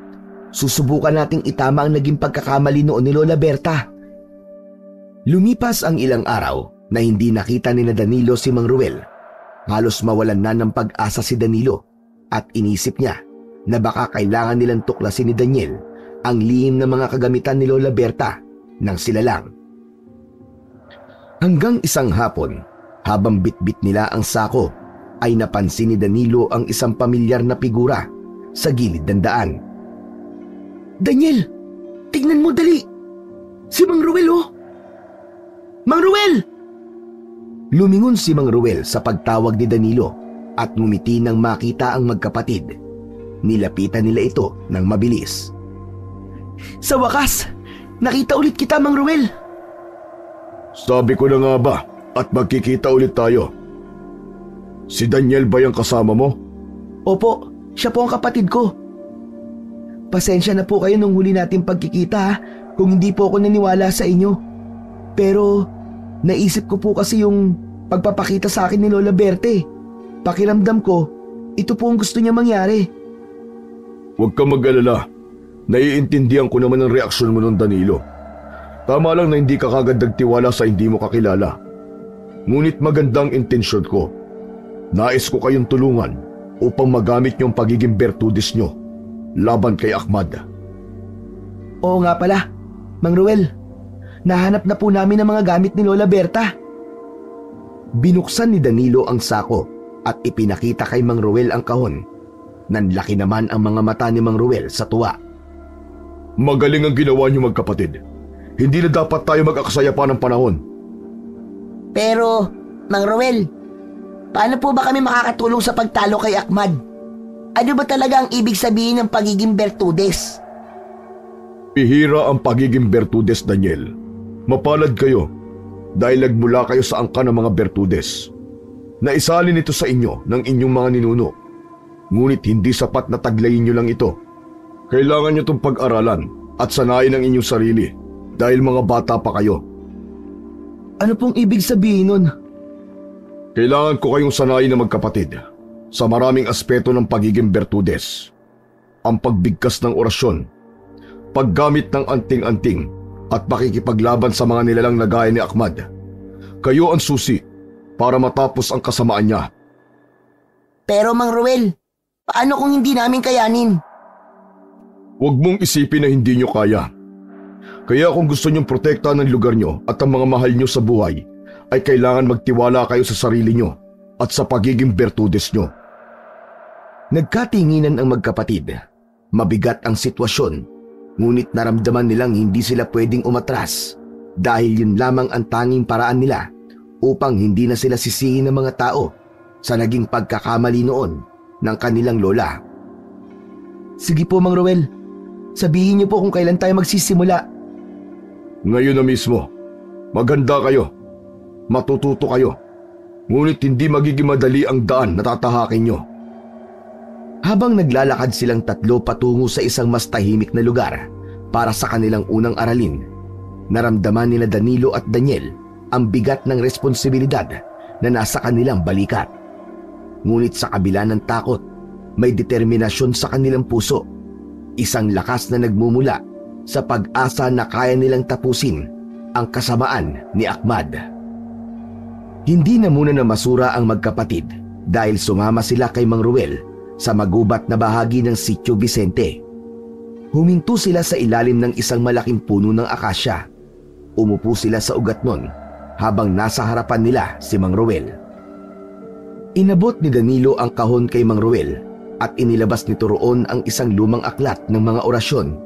Susubukan nating itama ang naging pagkakamali noon ni Lola Berta. Lumipas ang ilang araw na hindi nakita ni Danilo si Mang Ruel. Halos mawalan na ng pag-asa si Danilo at inisip niya na baka kailangan nilang tuklasin ni Daniel ang lihim ng mga kagamitan ni Lola Berta nang sila lang. Hanggang isang hapon, habang bitbit nila ang sako, ay napansin ni Danilo ang isang pamilyar na figura sa gilid ng daan. Daniel, tignan mo dali! Si Mang Ruel oh! Mang Ruel! Lumingon si Mang Ruel sa pagtawag ni Danilo at ngumiti nang makita ang magkapatid. Nilapitan nila ito ng mabilis. Sa wakas, nakita ulit kita, Mang Ruel. Sabi ko na nga ba at magkikita ulit tayo. Si Daniel ba yung kasama mo? Opo, siya po ang kapatid ko. Pasensya na po kayo nung huli nating pagkikita kung hindi po ako naniwala sa inyo. Pero naisip ko po kasi yung pagpapakita sa akin ni Lola Berte. Pakiramdam ko, ito po ang gusto niya mangyari. Huwag kang mag-alala. Naiintindihan ko naman ang reaksyon mo nun, Danilo. Tama lang na hindi ka kagad nagtiwala sa hindi mo kakilala. Ngunit magandang intensyon ko. Nais ko kayong tulungan upang magamit yung pagiging bertudes nyo laban kay Ahmad. Oo nga pala, Mang Ruel. Nahanap na po namin ang mga gamit ni Lola Berta. Binuksan ni Danilo ang sako at ipinakita kay Mang Ruel ang kahon. Nanlaki naman ang mga mata ni Mang Ruel sa tuwa. Magaling ang ginawa niyo magkapatid. Hindi na dapat tayo mag-aksaya pa ng panahon. Pero, Mang Ruel, paano po ba kami makakatulong sa pagtalo kay Ahmad? Ano ba talaga ang ibig sabihin ng pagiging bertudes? Bihira ang pagiging bertudes, Daniel. Mapalad kayo dahil nagmula kayo sa angkan ng mga bertudes. Naisalin ito sa inyo ng inyong mga ninuno. Ngunit hindi sapat na taglayin nyo lang ito. Kailangan nyo itong pag-aralan at sanayin ang inyong sarili dahil mga bata pa kayo. Ano pong ibig sabihin nun? Kailangan ko kayong sanayin na magkapatid sa maraming aspeto ng pagiging bertudes. Ang pagbigkas ng orasyon, paggamit ng anting-anting at pakikipaglaban sa mga nilalang na gaya ni Ahmad. Kayo ang susi para matapos ang kasamaan niya. Pero Mang Ruel, paano kung hindi namin kayanin? Huwag mong isipin na hindi nyo kaya. Kaya kung gusto nyong protektahan ang lugar nyo at ang mga mahal nyo sa buhay, ay kailangan magtiwala kayo sa sarili nyo at sa pagiging bertudes nyo. Nagkatinginan ang magkapatid. Mabigat ang sitwasyon, ngunit naramdaman nilang hindi sila pwedeng umatras dahil yun lamang ang tanging paraan nila upang hindi na sila sisihin ng mga tao sa naging pagkakamali noon ng kanilang lola. Sige po, Mang Ruel. Sabihin niyo po kung kailan tayo magsisimula. Ngayon na mismo. Maganda kayo. Matututo kayo. Ngunit hindi magiging madali ang daan na tatahakin nyo. Habang naglalakad silang tatlo patungo sa isang mas tahimik na lugar, Para sa kanilang unang aralin, naramdaman nila Danilo at Daniel ang bigat ng responsibilidad na nasa kanilang balikat. Ngunit sa kabila ng takot, may determinasyon sa kanilang puso. Isang lakas na nagmumula sa pag-asa na kaya nilang tapusin ang kasamaan ni Ahmad. Hindi na muna namasura ang magkapatid dahil sumama sila kay Mang Ruel sa magubat na bahagi ng Sitio Vicente. Huminto sila sa ilalim ng isang malaking puno ng akasya. Umupo sila sa ugat nun habang nasa harapan nila si Mang Ruel. Inabot ni Danilo ang kahon kay Mang Ruel at inilabas nito roon ang isang lumang aklat ng mga orasyon.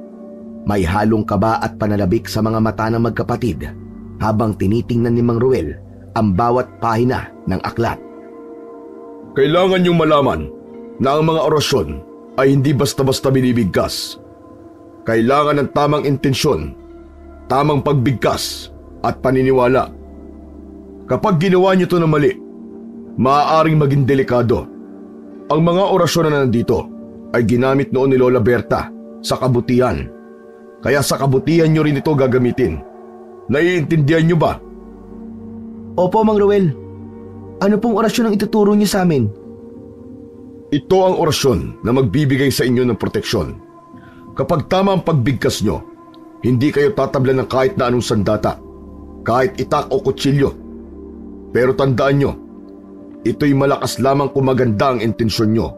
May halong kaba at panalabik sa mga mata ng magkapatid habang tinitingnan ni Mang Ruel ang bawat pahina ng aklat. Kailangan niyong malaman na ang mga orasyon ay hindi basta-basta binibigkas. Kailangan ng tamang intensyon, tamang pagbigkas at paniniwala. Kapag ginawa niyo ito na mali, maaaring maging delikado. Ang mga orasyon na nandito ay ginamit noon ni Lola Berta sa kabutihan. Kaya sa kabutihan niyo rin ito gagamitin. Naiintindihan niyo ba? Opo, Mang Ruel. Ano pong orasyon ang ituturo niyo sa amin? Ito ang orasyon na magbibigay sa inyo ng proteksyon. Kapag tama ang pagbigkas nyo, hindi kayo tatablan ng kahit na anong sandata, kahit itak o kutsilyo. Pero tandaan nyo, ito'y malakas lamang kung maganda ang intensyon nyo.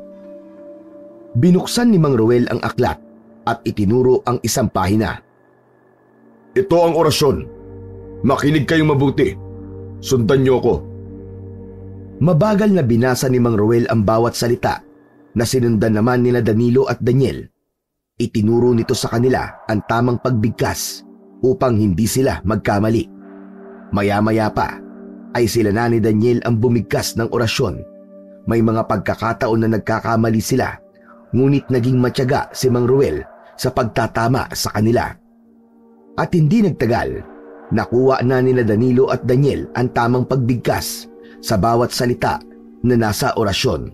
Binuksan ni Mang Ruel ang aklat at itinuro ang isang pahina. Ito ang orasyon. Makinig kayong mabuti. Sundan nyo ko. Mabagal na binasa ni Mang Ruel ang bawat salita na sinundan naman nila Danilo at Daniel. Itinuro nito sa kanila ang tamang pagbigkas upang hindi sila magkamali. Maya-maya pa ay sila na ni Daniel ang bumigkas ng orasyon. May mga pagkakataon na nagkakamali sila, ngunit naging matyaga si Mang Ruel sa pagtatama sa kanila. At hindi nagtagal, nakuha na nila Danilo at Daniel ang tamang pagbigkas sa bawat salita na nasa orasyon.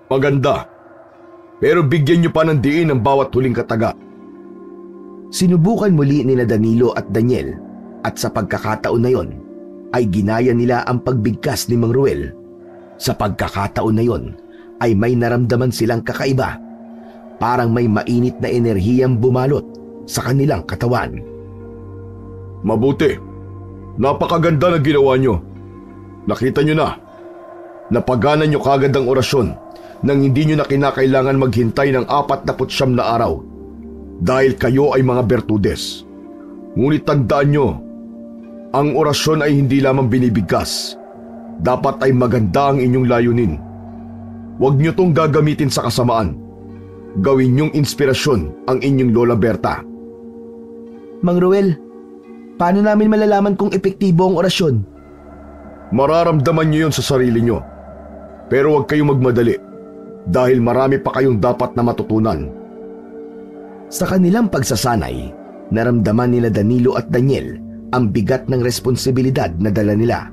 Maganda. Pero bigyan niyo pa ng diin ang bawat huling kataga. Sinubukan muli nila Danilo at Daniel at sa pagkakataon na yon ay ginaya nila ang pagbigkas ni Mang Ruel. Sa pagkakataon na yon ay may naramdaman silang kakaiba. Parang may mainit na enerhiyang bumalot sa kanilang katawan. Mabuti. Napakaganda na ginawa niyo. Nakita niyo na. Napaganan niyo kagad ang orasyon nang hindi nyo na kinakailangan maghintay ng 49 na araw dahil kayo ay mga bertudes. Ngunit tandaan nyo, ang orasyon ay hindi lamang binibigkas. Dapat ay maganda ang inyong layunin. Huwag nyo tong gagamitin sa kasamaan. Gawin nyong inspirasyon ang inyong Lola Berta. Mang Ruel, paano namin malalaman kung epektibo ang orasyon? Mararamdaman nyo yun sa sarili nyo. Pero huwag kayong magmadali. Dahil marami pa kayong dapat na matutunan. Sa kanilang pagsasanay, naramdaman nila Danilo at Daniel ang bigat ng responsibilidad na dala nila.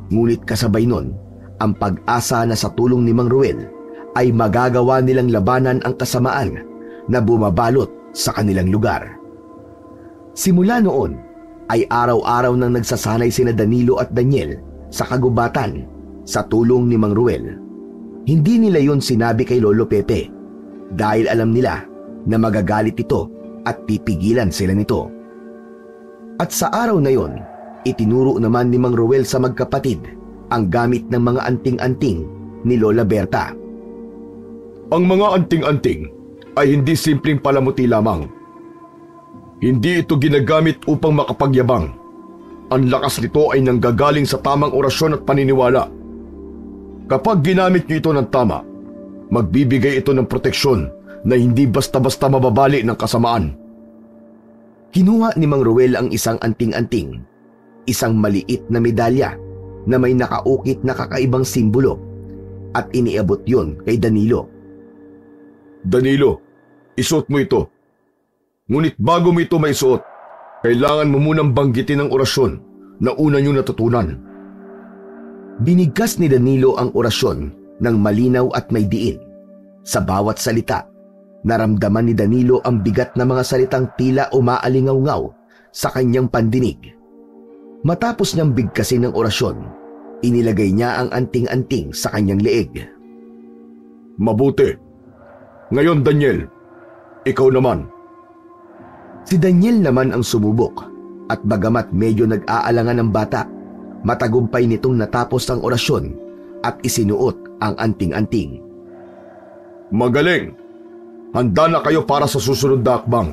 Ngunit kasabay nun, ang pag-asa na sa tulong ni Mang Ruel ay magagawa nilang labanan ang kasamaan na bumabalot sa kanilang lugar. Simula noon, ay araw-araw nang nagsasanay sina Danilo at Daniel sa kagubatan sa tulong ni Mang Ruel. Hindi nila yon sinabi kay Lolo Pepe dahil alam nila na magagalit ito at pipigilan sila nito. At sa araw na yon, itinuro naman ni Mang Ruel sa magkapatid ang gamit ng mga anting-anting ni Lola Berta. Ang mga anting-anting ay hindi simpleng palamuti lamang. Hindi ito ginagamit upang makapagyabang. Ang lakas nito ay nanggagaling sa tamang orasyon at paniniwala. Kapag ginamit niyo ito ng tama, magbibigay ito ng proteksyon na hindi basta-basta mababali ng kasamaan. Kinuha ni Mang Ruel ang isang anting-anting, isang maliit na medalya na may nakaukit na kakaibang simbolo, at iniabot yon kay Danilo. Danilo, isuot mo ito. Ngunit bago mo ito maisuot, kailangan mo munang banggitin ang orasyon na una niyong natutunan. Binigkas ni Danilo ang orasyon ng malinaw at may diin. Sa bawat salita, Naramdaman ni Danilo ang bigat na mga salitang tila umaalingaw-ngaw sa kanyang pandinig. Matapos niyang bigkasin ng orasyon, inilagay niya ang anting-anting sa kanyang leeg. Mabuti. Ngayon, Daniel, ikaw naman. Si Daniel naman ang sumubok at bagamat medyo nag-aalangan ng bata, matagumpay nitong natapos ang orasyon at isinuot ang anting-anting. Magaling! Handa na kayo para sa susunod na akbang.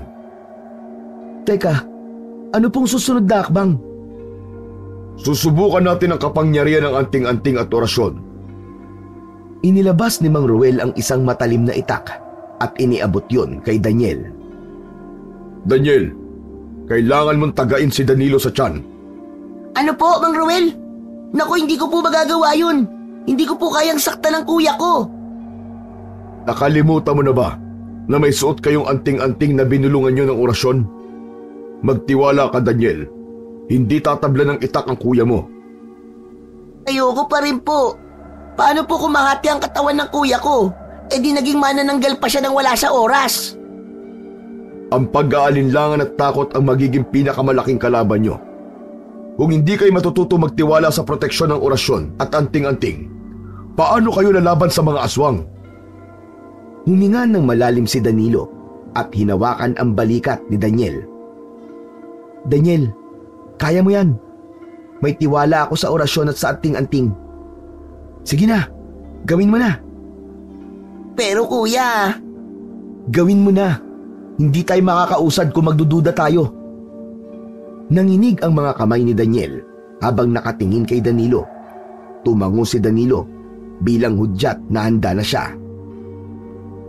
Teka, ano pong susunod na akbang? Susubukan natin ang kapangyarihan ng anting-anting at orasyon. Inilabas ni Mang Ruel ang isang matalim na itak at iniabot yun kay Daniel. Daniel, kailangan mong tagain si Danilo sa tiyan. Ano po, Mang Ruel? Naku, hindi ko po magagawa yun. Hindi ko po kayang saktan ng kuya ko. Nakalimutan mo na ba na may suot kayong anting-anting na binulungan nyo ng orasyon? Magtiwala ka, Daniel. Hindi tatabla ng itak ang kuya mo. Ayoko pa rin po. Paano po kumahati ang katawan ng kuya ko? Eh di naging manananggal pa siya nang wala sa oras. Ang pag-aalinlangan at takot ang magiging pinakamalaking kalaban nyo. Kung hindi kayo matututo magtiwala sa proteksyon ng orasyon at anting-anting, paano kayo lalaban sa mga aswang? Huminga ng malalim si Danilo at hinawakan ang balikat ni Daniel. Daniel, kaya mo yan. May tiwala ako sa orasyon at sa anting-anting. Sige na, gawin mo na. Pero kuya... Gawin mo na. Hindi tayo makakausad kung magdududa tayo. Nanginig ang mga kamay ni Daniel habang nakatingin kay Danilo. Tumango si Danilo bilang hudyat na handa na siya.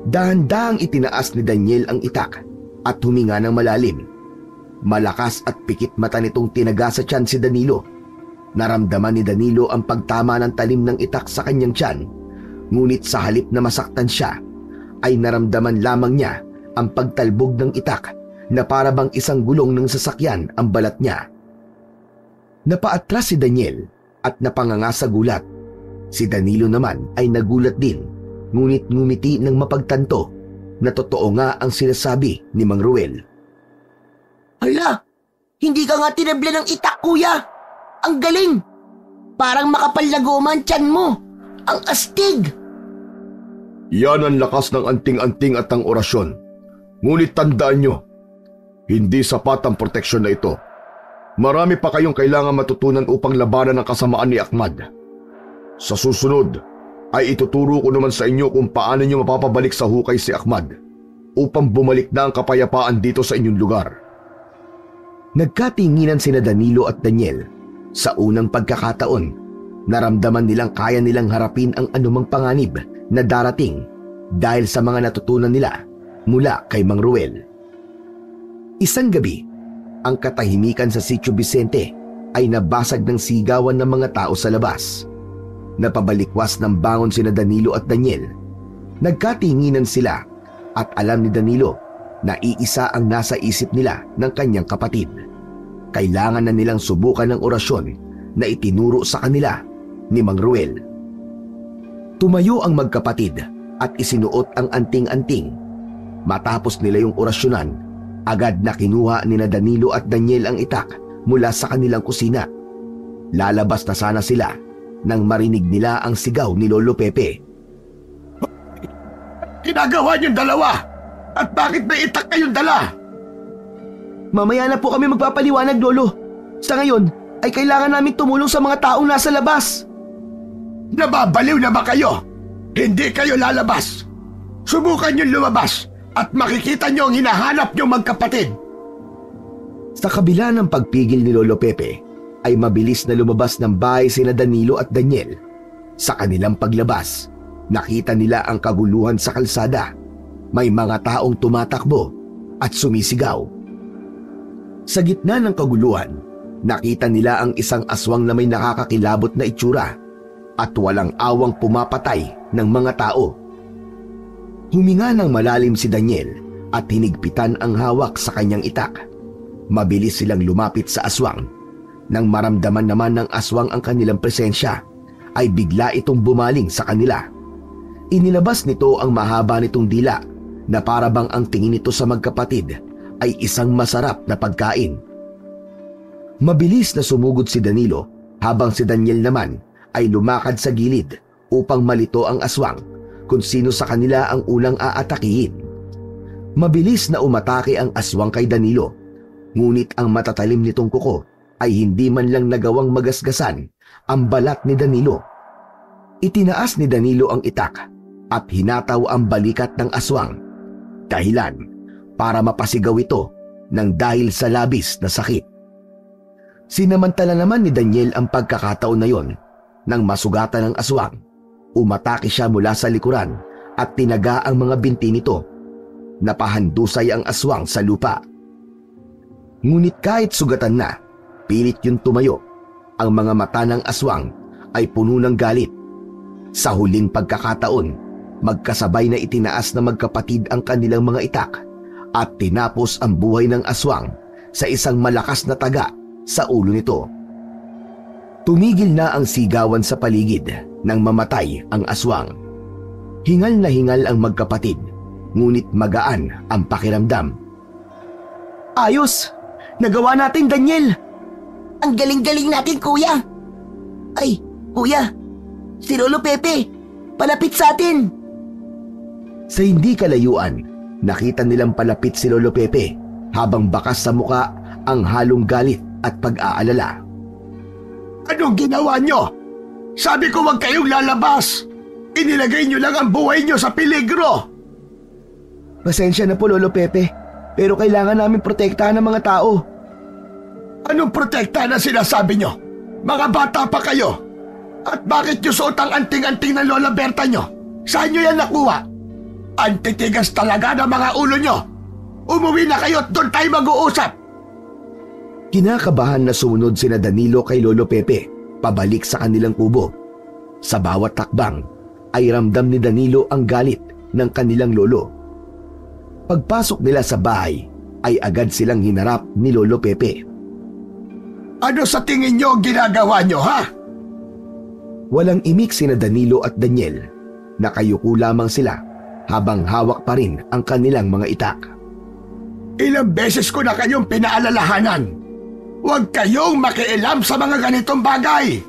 Dahan-dahang itinaas ni Daniel ang itak at huminga ng malalim. Malakas at pikit mata nitong tinaga sa tiyan si Danilo. Naramdaman ni Danilo ang pagtama ng talim ng itak sa kanyang tiyan. Ngunit sa halip na masaktan siya, ay naramdaman lamang niya ang pagtalbog ng itak na para bang isang gulong ng sasakyan ang balat niya. Napaatras si Daniel at napanganga sa gulat. Si Danilo naman ay nagulat din, ngunit ngumiti ng mapagtanto na totoo nga ang sinasabi ni Mang Ruel. Hala, hindi ka nga tinabla ng itak, kuya. Ang galing. Parang makapal na goma ang tiyan mo. Ang astig. Yan ang lakas ng anting-anting at ang orasyon. Ngunit tandaan nyo, hindi sapat ang proteksyon na ito. Marami pa kayong kailangan matutunan upang labanan ang kasamaan ni Ahmad. Sa susunod, ay ituturo ko naman sa inyo kung paano nyo mapapabalik sa hukay si Ahmad upang bumalik na ang kapayapaan dito sa inyong lugar. Nagkatinginan sina Danilo at Daniel. Sa unang pagkakataon, naramdaman nilang kaya nilang harapin ang anumang panganib na darating dahil sa mga natutunan nila mula kay Mang Ruel. Isang gabi, ang katahimikan sa Sitio Vicente ay nabasag ng sigawan ng mga tao sa labas. Napabalikwas ng bangon sina Danilo at Daniel. Nagkatinginan sila at alam ni Danilo na iisa ang nasa isip nila ng kanyang kapatid. Kailangan na nilang subukan ng orasyon na itinuro sa kanila ni Mang Ruel. Tumayo ang magkapatid at isinuot ang anting-anting. Matapos nila yung orasyonan, agad na kinuha ni Danilo at Daniel ang itak mula sa kanilang kusina. Lalabas na sana sila nang marinig nila ang sigaw ni Lolo Pepe. Ginagawa niyong dalawa? At bakit may itak kayong dala? Mamaya na po kami magpapaliwanag, Lolo. Sa ngayon, ay kailangan namin tumulong sa mga taong nasa labas. Nababaliw na ba kayo? Hindi kayo lalabas. Subukan niyong lumabas at makikita niyo ang hinahanap niyong magkapatid. Sa kabila ng pagpigil ni Lolo Pepe, ay mabilis na lumabas ng bahay sina Danilo at Daniel. Sa kanilang paglabas, nakita nila ang kaguluhan sa kalsada. May mga taong tumatakbo at sumisigaw. Sa gitna ng kaguluhan, nakita nila ang isang aswang na may nakakakilabot na itsura at walang awang pumapatay ng mga tao. Huminga ng malalim si Daniel at hinigpitan ang hawak sa kanyang itak. Mabilis silang lumapit sa aswang. Nang maramdaman naman ng aswang ang kanilang presensya, ay bigla itong bumaling sa kanila. Inilabas nito ang mahaba nitong dila na para bang ang tingin nito sa magkapatid ay isang masarap na pagkain. Mabilis na sumugod si Danilo habang si Daniel naman ay lumakad sa gilid upang malito ang aswang kung sino sa kanila ang unang aatakihin. Mabilis na umatake ang aswang kay Danilo, ngunit ang matatalim nitong kuko ay hindi man lang nagawang magasgasan ang balat ni Danilo. Itinaas ni Danilo ang itak at hinataw ang balikat ng aswang, dahilan para mapasigaw ito ng dahil sa labis na sakit. Sinamantala naman ni Daniel ang pagkakataon na yon. Nang masugatan ng aswang, umatake siya mula sa likuran at tinaga ang mga binti nito. Napahandusay ang aswang sa lupa. Ngunit kahit sugatan na, pilit yung tumayo. Ang mga mata ng aswang ay puno ng galit. Sa huling pagkakataon, magkasabay na itinaas na magkapatid ang kanilang mga itak at tinapos ang buhay ng aswang sa isang malakas na taga sa ulo nito. Tumigil na ang sigawan sa paligid nang mamatay ang aswang. Hingal na hingal ang magkapatid, ngunit magaan ang pakiramdam. Ayos! Nagawa natin, Daniel! Ang galing-galing natin, kuya! Ay, kuya! Si Lolo Pepe! Palapit sa atin! Sa hindi kalayuan, nakita nilang palapit si Lolo Pepe habang bakas sa muka ang halong galit at pag-aalala. Anong ginawa nyo? Sabi ko huwag kayong lalabas. Inilagay nyo lang ang buhay nyo sa peligro. Pasensya na po, Lolo Pepe, pero kailangan namin protektahan ang mga tao. Anong protekta na sinasabi nyo? Mga bata pa kayo. At bakit nyo suot ang anting-anting ng Lola Berta nyo? Saan nyo yan nakuha? Antitigas talaga ng mga ulo nyo. Umuwi na kayo at doon tayo mag-uusap. Kinakabahan na sumunod sina Danilo kay Lolo Pepe pabalik sa kanilang kubo. Sa bawat takbang ay ramdam ni Danilo ang galit ng kanilang lolo. Pagpasok nila sa bahay ay agad silang hinarap ni Lolo Pepe. Ano sa tingin nyo ginagawa nyo, ha? Walang imik sina Danilo at Daniel. Nakayuko lamang sila habang hawak pa rin ang kanilang mga itak. Ilang beses ko na kayong pinaalalahanan. Huwag kayong makialam sa mga ganitong bagay.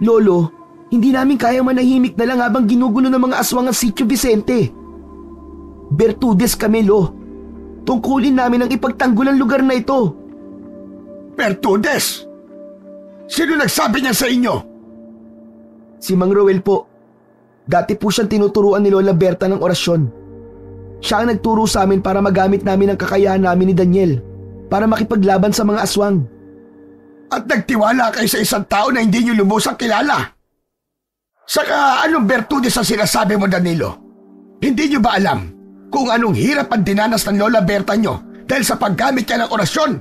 Lolo, hindi namin kaya manahimik na lang habang ginugulo ng mga aswang ang Sitio Vicente. Bertudes kami, Lo. Tungkulin namin ang ipagtanggol ang lugar na ito. Bertudes? Sino nagsabi niya sa inyo? Si Mang Roel po. Dati po siyang tinuturuan ni Lola Berta ng orasyon. Siya ang nagturo sa amin para magamit namin ang kakayahan namin ni Daniel para makipaglaban sa mga aswang. At nagtiwala kayo sa isang tao na hindi niyo lubusang kilala. Saka anong bertudes ang sinasabi mo, Danilo? Hindi niyo ba alam kung anong hirap ang dinanas ng Lola Berta niyo dahil sa paggamit niya ng orasyon?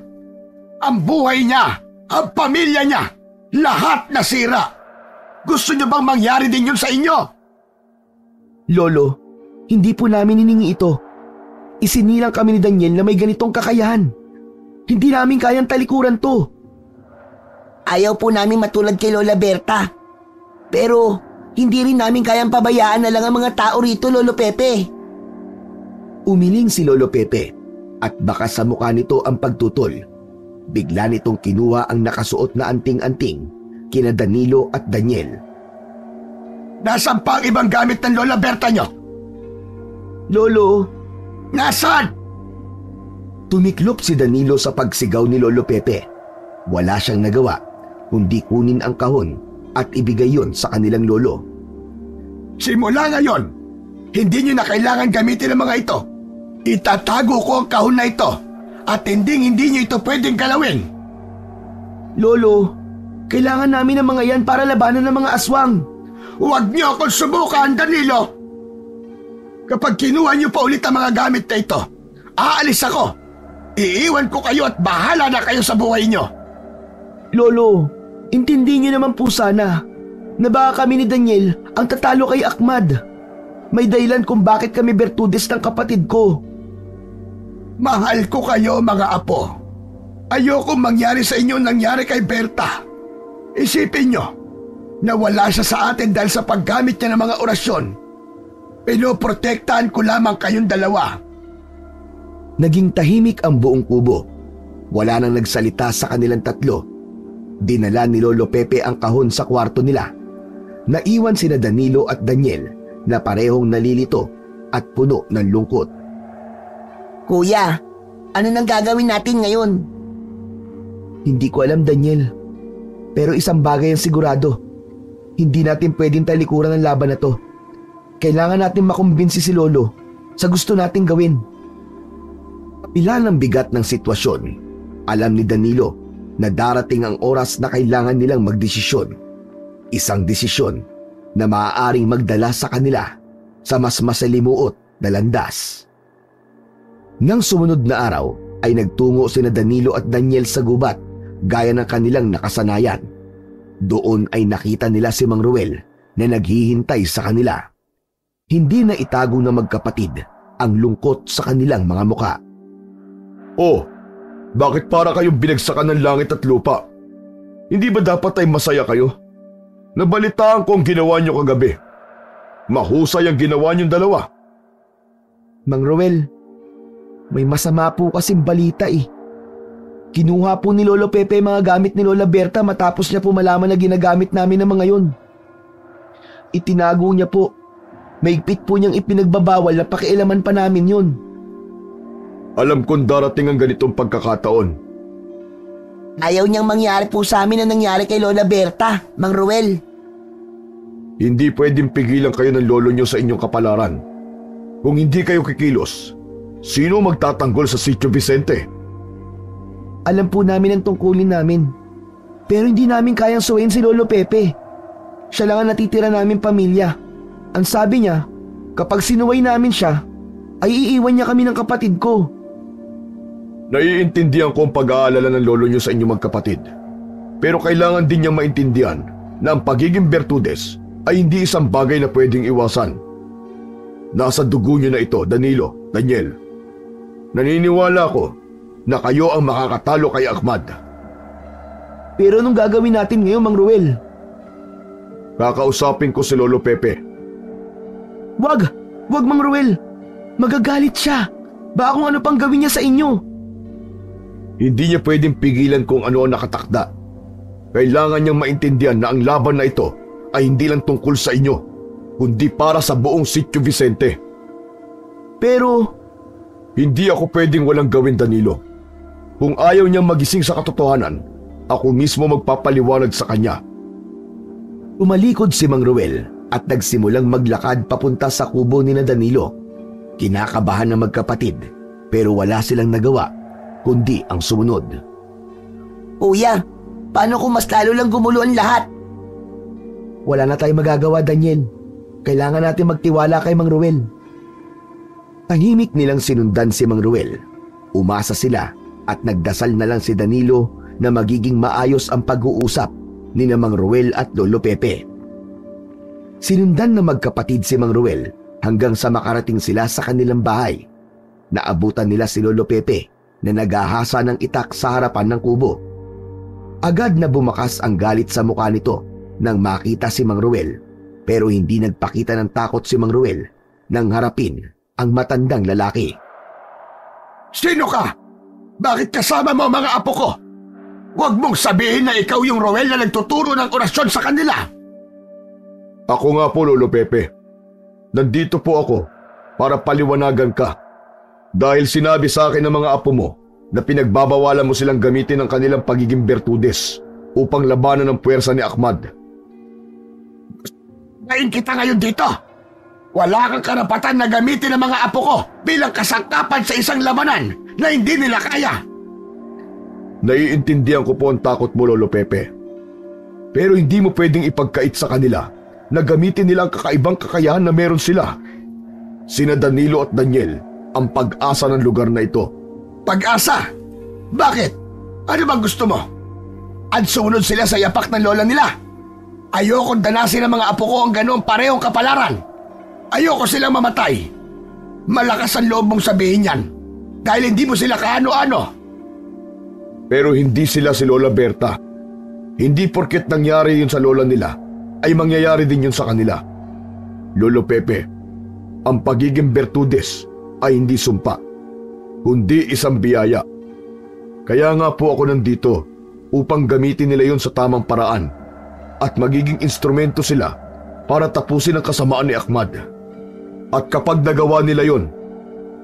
Ang buhay niya, ang pamilya niya, lahat nasira. Gusto niyo bang mangyari din yun sa inyo? Lolo, hindi po namin hiningi ito. Isinilang kami ni Daniel na may ganitong kakayahan. Hindi namin kayang talikuran to. Ayaw po namin matulad kay Lola Berta. Pero hindi rin namin kayang pabayaan na lang ang mga tao rito, Lolo Pepe. Umiling si Lolo Pepe at baka sa mukha nito ang pagtutol. Bigla nitong kinuha ang nakasuot na anting-anting kina Danilo at Daniel. Nasaan pa ang ibang gamit ng Lola Berta nyo? Lolo! Nasaan? Tumiklop si Danilo sa pagsigaw ni Lolo Pepe. Wala siyang nagawa kundi kunin ang kahon at ibigay yon sa kanilang lolo. Simula ngayon, hindi nyo na kailangan gamitin ang mga ito. Itatago ko ang kahon na ito at hindi nyo ito pwedeng galawin. Lolo, kailangan namin ng mga yan para labanan ng mga aswang. Huwag nyo akong subukan, Danilo. Kapag kinuha nyo pa ulit ang mga gamit na ito, aalis ako. Iiwan ko kayo at bahala na kayo sa buhay nyo. Lolo, intindi niyo naman po sana na baka kami ni Daniel ang tatalo kay Ahmad. May dahilan kung bakit kami bertudes ng kapatid ko. Mahal ko kayo, mga apo. Ayokong mangyari sa inyo nangyari kay Berta. Isipin nyo na wala siya sa atin dahil sa paggamit niya ng mga orasyon. Pinoprotektahan ko lamang kayong dalawa. Naging tahimik ang buong kubo. Wala nang nagsalita sa kanilang tatlo. Dinala ni Lolo Pepe ang kahon sa kwarto nila. Naiwan sina Danilo at Daniel na parehong nalilito at puno ng lungkot. Kuya, ano nang gagawin natin ngayon? Hindi ko alam, Daniel. Pero isang bagay ang sigurado. Hindi natin pwedeng talikuran ang laban na to. Kailangan natin makumbinsi si Lolo sa gusto nating gawin. Kapila ng bigat ng sitwasyon, alam ni Danilo na darating ang oras na kailangan nilang magdesisyon. Isang desisyon na maaaring magdala sa kanila sa mas masalimuot na landas. Nang sumunod na araw ay nagtungo sina Danilo at Daniel sa gubat gaya ng kanilang nakasanayan. Doon ay nakita nila si Mang Ruel na naghihintay sa kanila. Hindi na itago ng magkapatid ang lungkot sa kanilang mga muka. Oh, bakit para kayong binagsakan ng langit at lupa? Hindi ba dapat ay masaya kayo? Nabalitaan ko ang ginawa niyo kagabi. Mahusay ang ginawa niyong dalawa. Mang Ruel, may masama po kasing balita eh. Kinuha po ni Lolo Pepe mga gamit ni Lola Berta matapos niya po malaman na ginagamit namin ng mga yon. Itinago niya po. Maigpit po niyang ipinagbabawal na pakialaman pa namin yun. Alam kong darating ang ganitong pagkakataon. Ayaw niyang mangyari po sa amin na nangyari kay Lola Berta, Mang Ruel. Hindi pwedeng pigilan kayo ng lolo niyo sa inyong kapalaran. Kung hindi kayo kikilos, sino magtatanggol sa Sitio Vicente? Alam po namin ang tungkulin namin. Pero hindi namin kayang suwayin si Lolo Pepe. Siya lang ang natitira namin pamilya. Ang sabi niya, kapag sinuway namin siya, ay iiwan niya kami ng kapatid ko. Naiintindihan ko ang pag-aalala ng lolo niyo sa inyong magkapatid. Pero kailangan din niyang maintindihan na ang pagiging Bertudes ay hindi isang bagay na pwedeng iwasan. Nasa dugo niyo na ito, Danilo, Daniel. Naniniwala ko na kayo ang makakatalo kay Ahmad. Pero anong gagawin natin ngayon, Mang Ruel? Kakausapin ko si Lolo Pepe. Wag Mang Ruel. Magagalit siya. Baka kung ano pang gawin niya sa inyo. Hindi niya pwedeng pigilan kung ano ang nakatakda. Kailangan niyang maintindihan na ang laban na ito ay hindi lang tungkol sa inyo, kundi para sa buong Sitio Vicente. Pero hindi ako pwedeng walang gawin, Danilo. Kung ayaw niyang magising sa katotohanan, ako mismo magpapaliwanag sa kanya. umalikod si Mang Ruel at nagsimulang maglakad papunta sa kubo ni Danilo. Kinakabahan ng magkapatid pero wala silang nagawa kundi ang sumunod. Kuya, paano kung mas lalo lang gumulo ang lahat? Wala na tayong magagawa, Daniel. Kailangan natin magtiwala kay Mang Ruel. Tahimik nilang sinundan si Mang Ruel. Umasa sila at nagdasal na lang si Danilo na magiging maayos ang pag-uusap ni Mang Ruel at Lolo Pepe. Sinundan na magkapatid si Mang Ruel hanggang sa makarating sila sa kanilang bahay. Naabutan nila si Lolo Pepe na naghahasa ng itak sa harapan ng kubo. Agad na bumakas ang galit sa mukha nito nang makita si Mang Ruel, pero hindi nagpakita ng takot si Mang Ruel nang harapin ang matandang lalaki. Sino ka? Bakit kasama mo ang mga apo ko? Huwag mong sabihin na ikaw yung Ruel na nagtuturo ng orasyon sa kanila. Ako nga po, Lolo Pepe. Nandito po ako para paliwanagan ka. Dahil sinabi sa akin ng mga apo mo na pinagbabawalan mo silang gamitin ang kanilang pagiging Bertudes upang labanan ang puwersa ni Ahmad. Ngayon kita ngayon dito. Wala kang karapatan na gamitin ang mga apo ko bilang kasangkapan sa isang labanan na hindi nila kaya. Naiintindihan ko po ang takot mo, Lolo Pepe. Pero hindi mo pwedeng ipagkait sa kanila na gamitin nila ang kakaibang kakayahan na meron sila. Sina Danilo at Daniel ang pag-asa ng lugar na ito. Pag-asa? Bakit? Ano bang gusto mo? At sumunod sila sa yapak ng lola nila. Ayokong danasin ng mga apo ko ang ganoong parehong kapalaran. Ayoko silang mamatay. Malakas ang loob mong sabihin yan dahil hindi mo sila kaano-ano. Pero hindi sila si Lola Berta. Hindi porket nangyari yun sa lola nila ay mangyayari din yun sa kanila. Lolo Pepe, Ang pagiging Bertudes ay hindi sumpa, kundi isang biyaya. Kaya nga po ako nandito upang gamitin nila yon sa tamang paraan at magiging instrumento sila para tapusin ang kasamaan ni Ahmad. At kapag nagawa nila yon,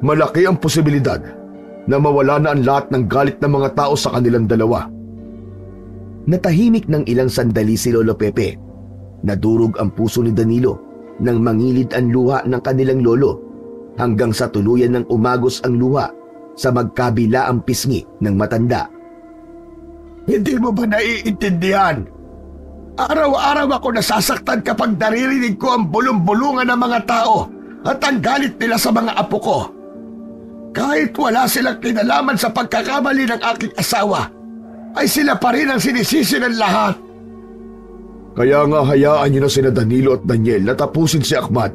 malaki ang posibilidad na mawala na ang lahat ng galit ng mga tao sa kanilang dalawa. Natahimik ng ilang sandali si Lolo Pepe. Nadurog ang puso ni Danilo nang mangilid ang luha ng kanilang lolo hanggang sa tuluyan ng umagos ang luha sa magkabilaang pisngi ng matanda. Hindi mo ba naiintindihan? Araw-araw ako nasasaktan kapag naririnig ko ang bulong-bulungan ng mga tao at ang galit nila sa mga apo ko. Kahit wala silang kinalaman sa pagkakamali ng aking asawa, ay sila pa rin ang sinisisi ng lahat. Kaya nga hayaan niyo na sina Danilo at Daniel na tapusin si Ahmad.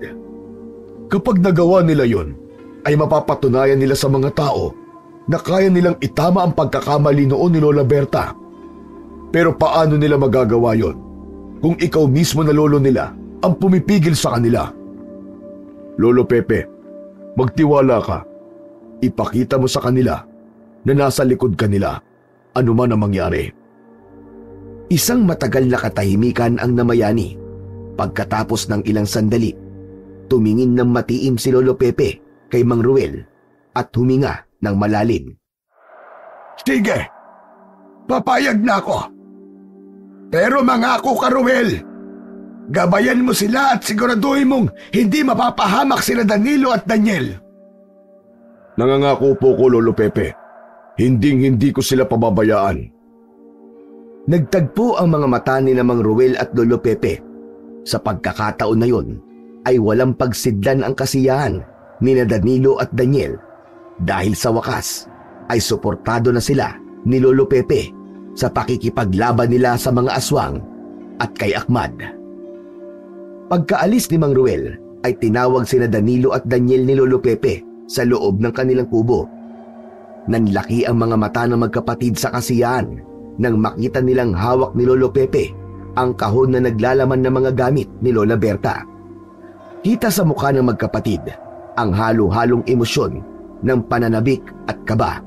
Kapag nagawa nila yon, ay mapapatunayan nila sa mga tao na kaya nilang itama ang pagkakamali noon ni Lola Berta. Pero paano nila magagawa yon kung ikaw mismo na lolo nila ang pumipigil sa kanila? Lolo Pepe, magtiwala ka. Ipakita mo sa kanila na nasa likod kanila, anuman ang mangyari. Isang matagal na katahimikan ang namayani. Pagkatapos ng ilang sandali, tumingin ng matiim si Lolo Pepe kay Mang Ruel at huminga ng malalim. Sige, papayag na ako. Pero mangako ka, Ruel. Gabayan mo sila at siguraduhin mong hindi mapapahamak sila Danilo at Daniel. Nangangako po ko, Lolo Pepe. Hinding-hindi ko sila pababayaan. Nagtagpo ang mga mata ni Mang Ruel at Lolo Pepe. Sa pagkakataon na yon, ay walang pagsidlan ang kasiyahan ni Danilo at Daniel dahil sa wakas ay suportado na sila ni Lolo Pepe sa pakikipaglaban nila sa mga aswang at kay Ahmad. Pagkaalis ni Mang Ruel ay tinawag sina Danilo at Daniel ni Lolo Pepe sa loob ng kanilang kubo. Nanlaki ang mga mata ng magkapatid sa kasiyahan nang makita nilang hawak ni Lolo Pepe ang kahon na naglalaman ng mga gamit ni Lola Berta. Kita sa mukha ng magkapatid ang halo-halong emosyon ng pananabik at kaba.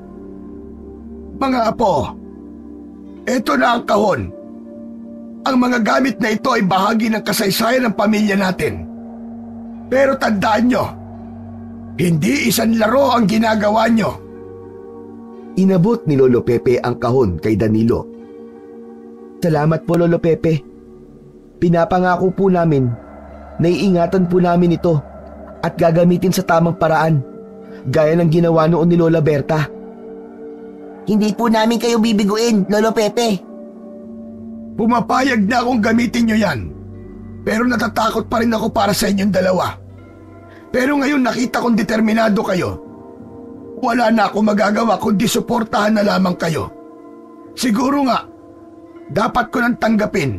Mga apo, eto na ang kahon. Ang mga gamit na ito ay bahagi ng kasaysayan ng pamilya natin. Pero tandaan nyo, hindi isang laro ang ginagawa nyo. Inabot ni Lolo Pepe ang kahon kay Danilo. Salamat po, Lolo Pepe. Pinapangako po namin na iingatan po namin ito at gagamitin sa tamang paraan, gaya ng ginawa noon ni Lola Berta. Hindi po namin kayo bibiguin, Lolo Pepe. Pumapayag na akong gamitin nyo yan. Pero natatakot pa rin ako para sa inyong dalawa. Pero ngayon nakita kong determinado kayo. Wala na akong magagawa kundi suportahan na lamang kayo. Siguro nga, dapat ko nang tanggapin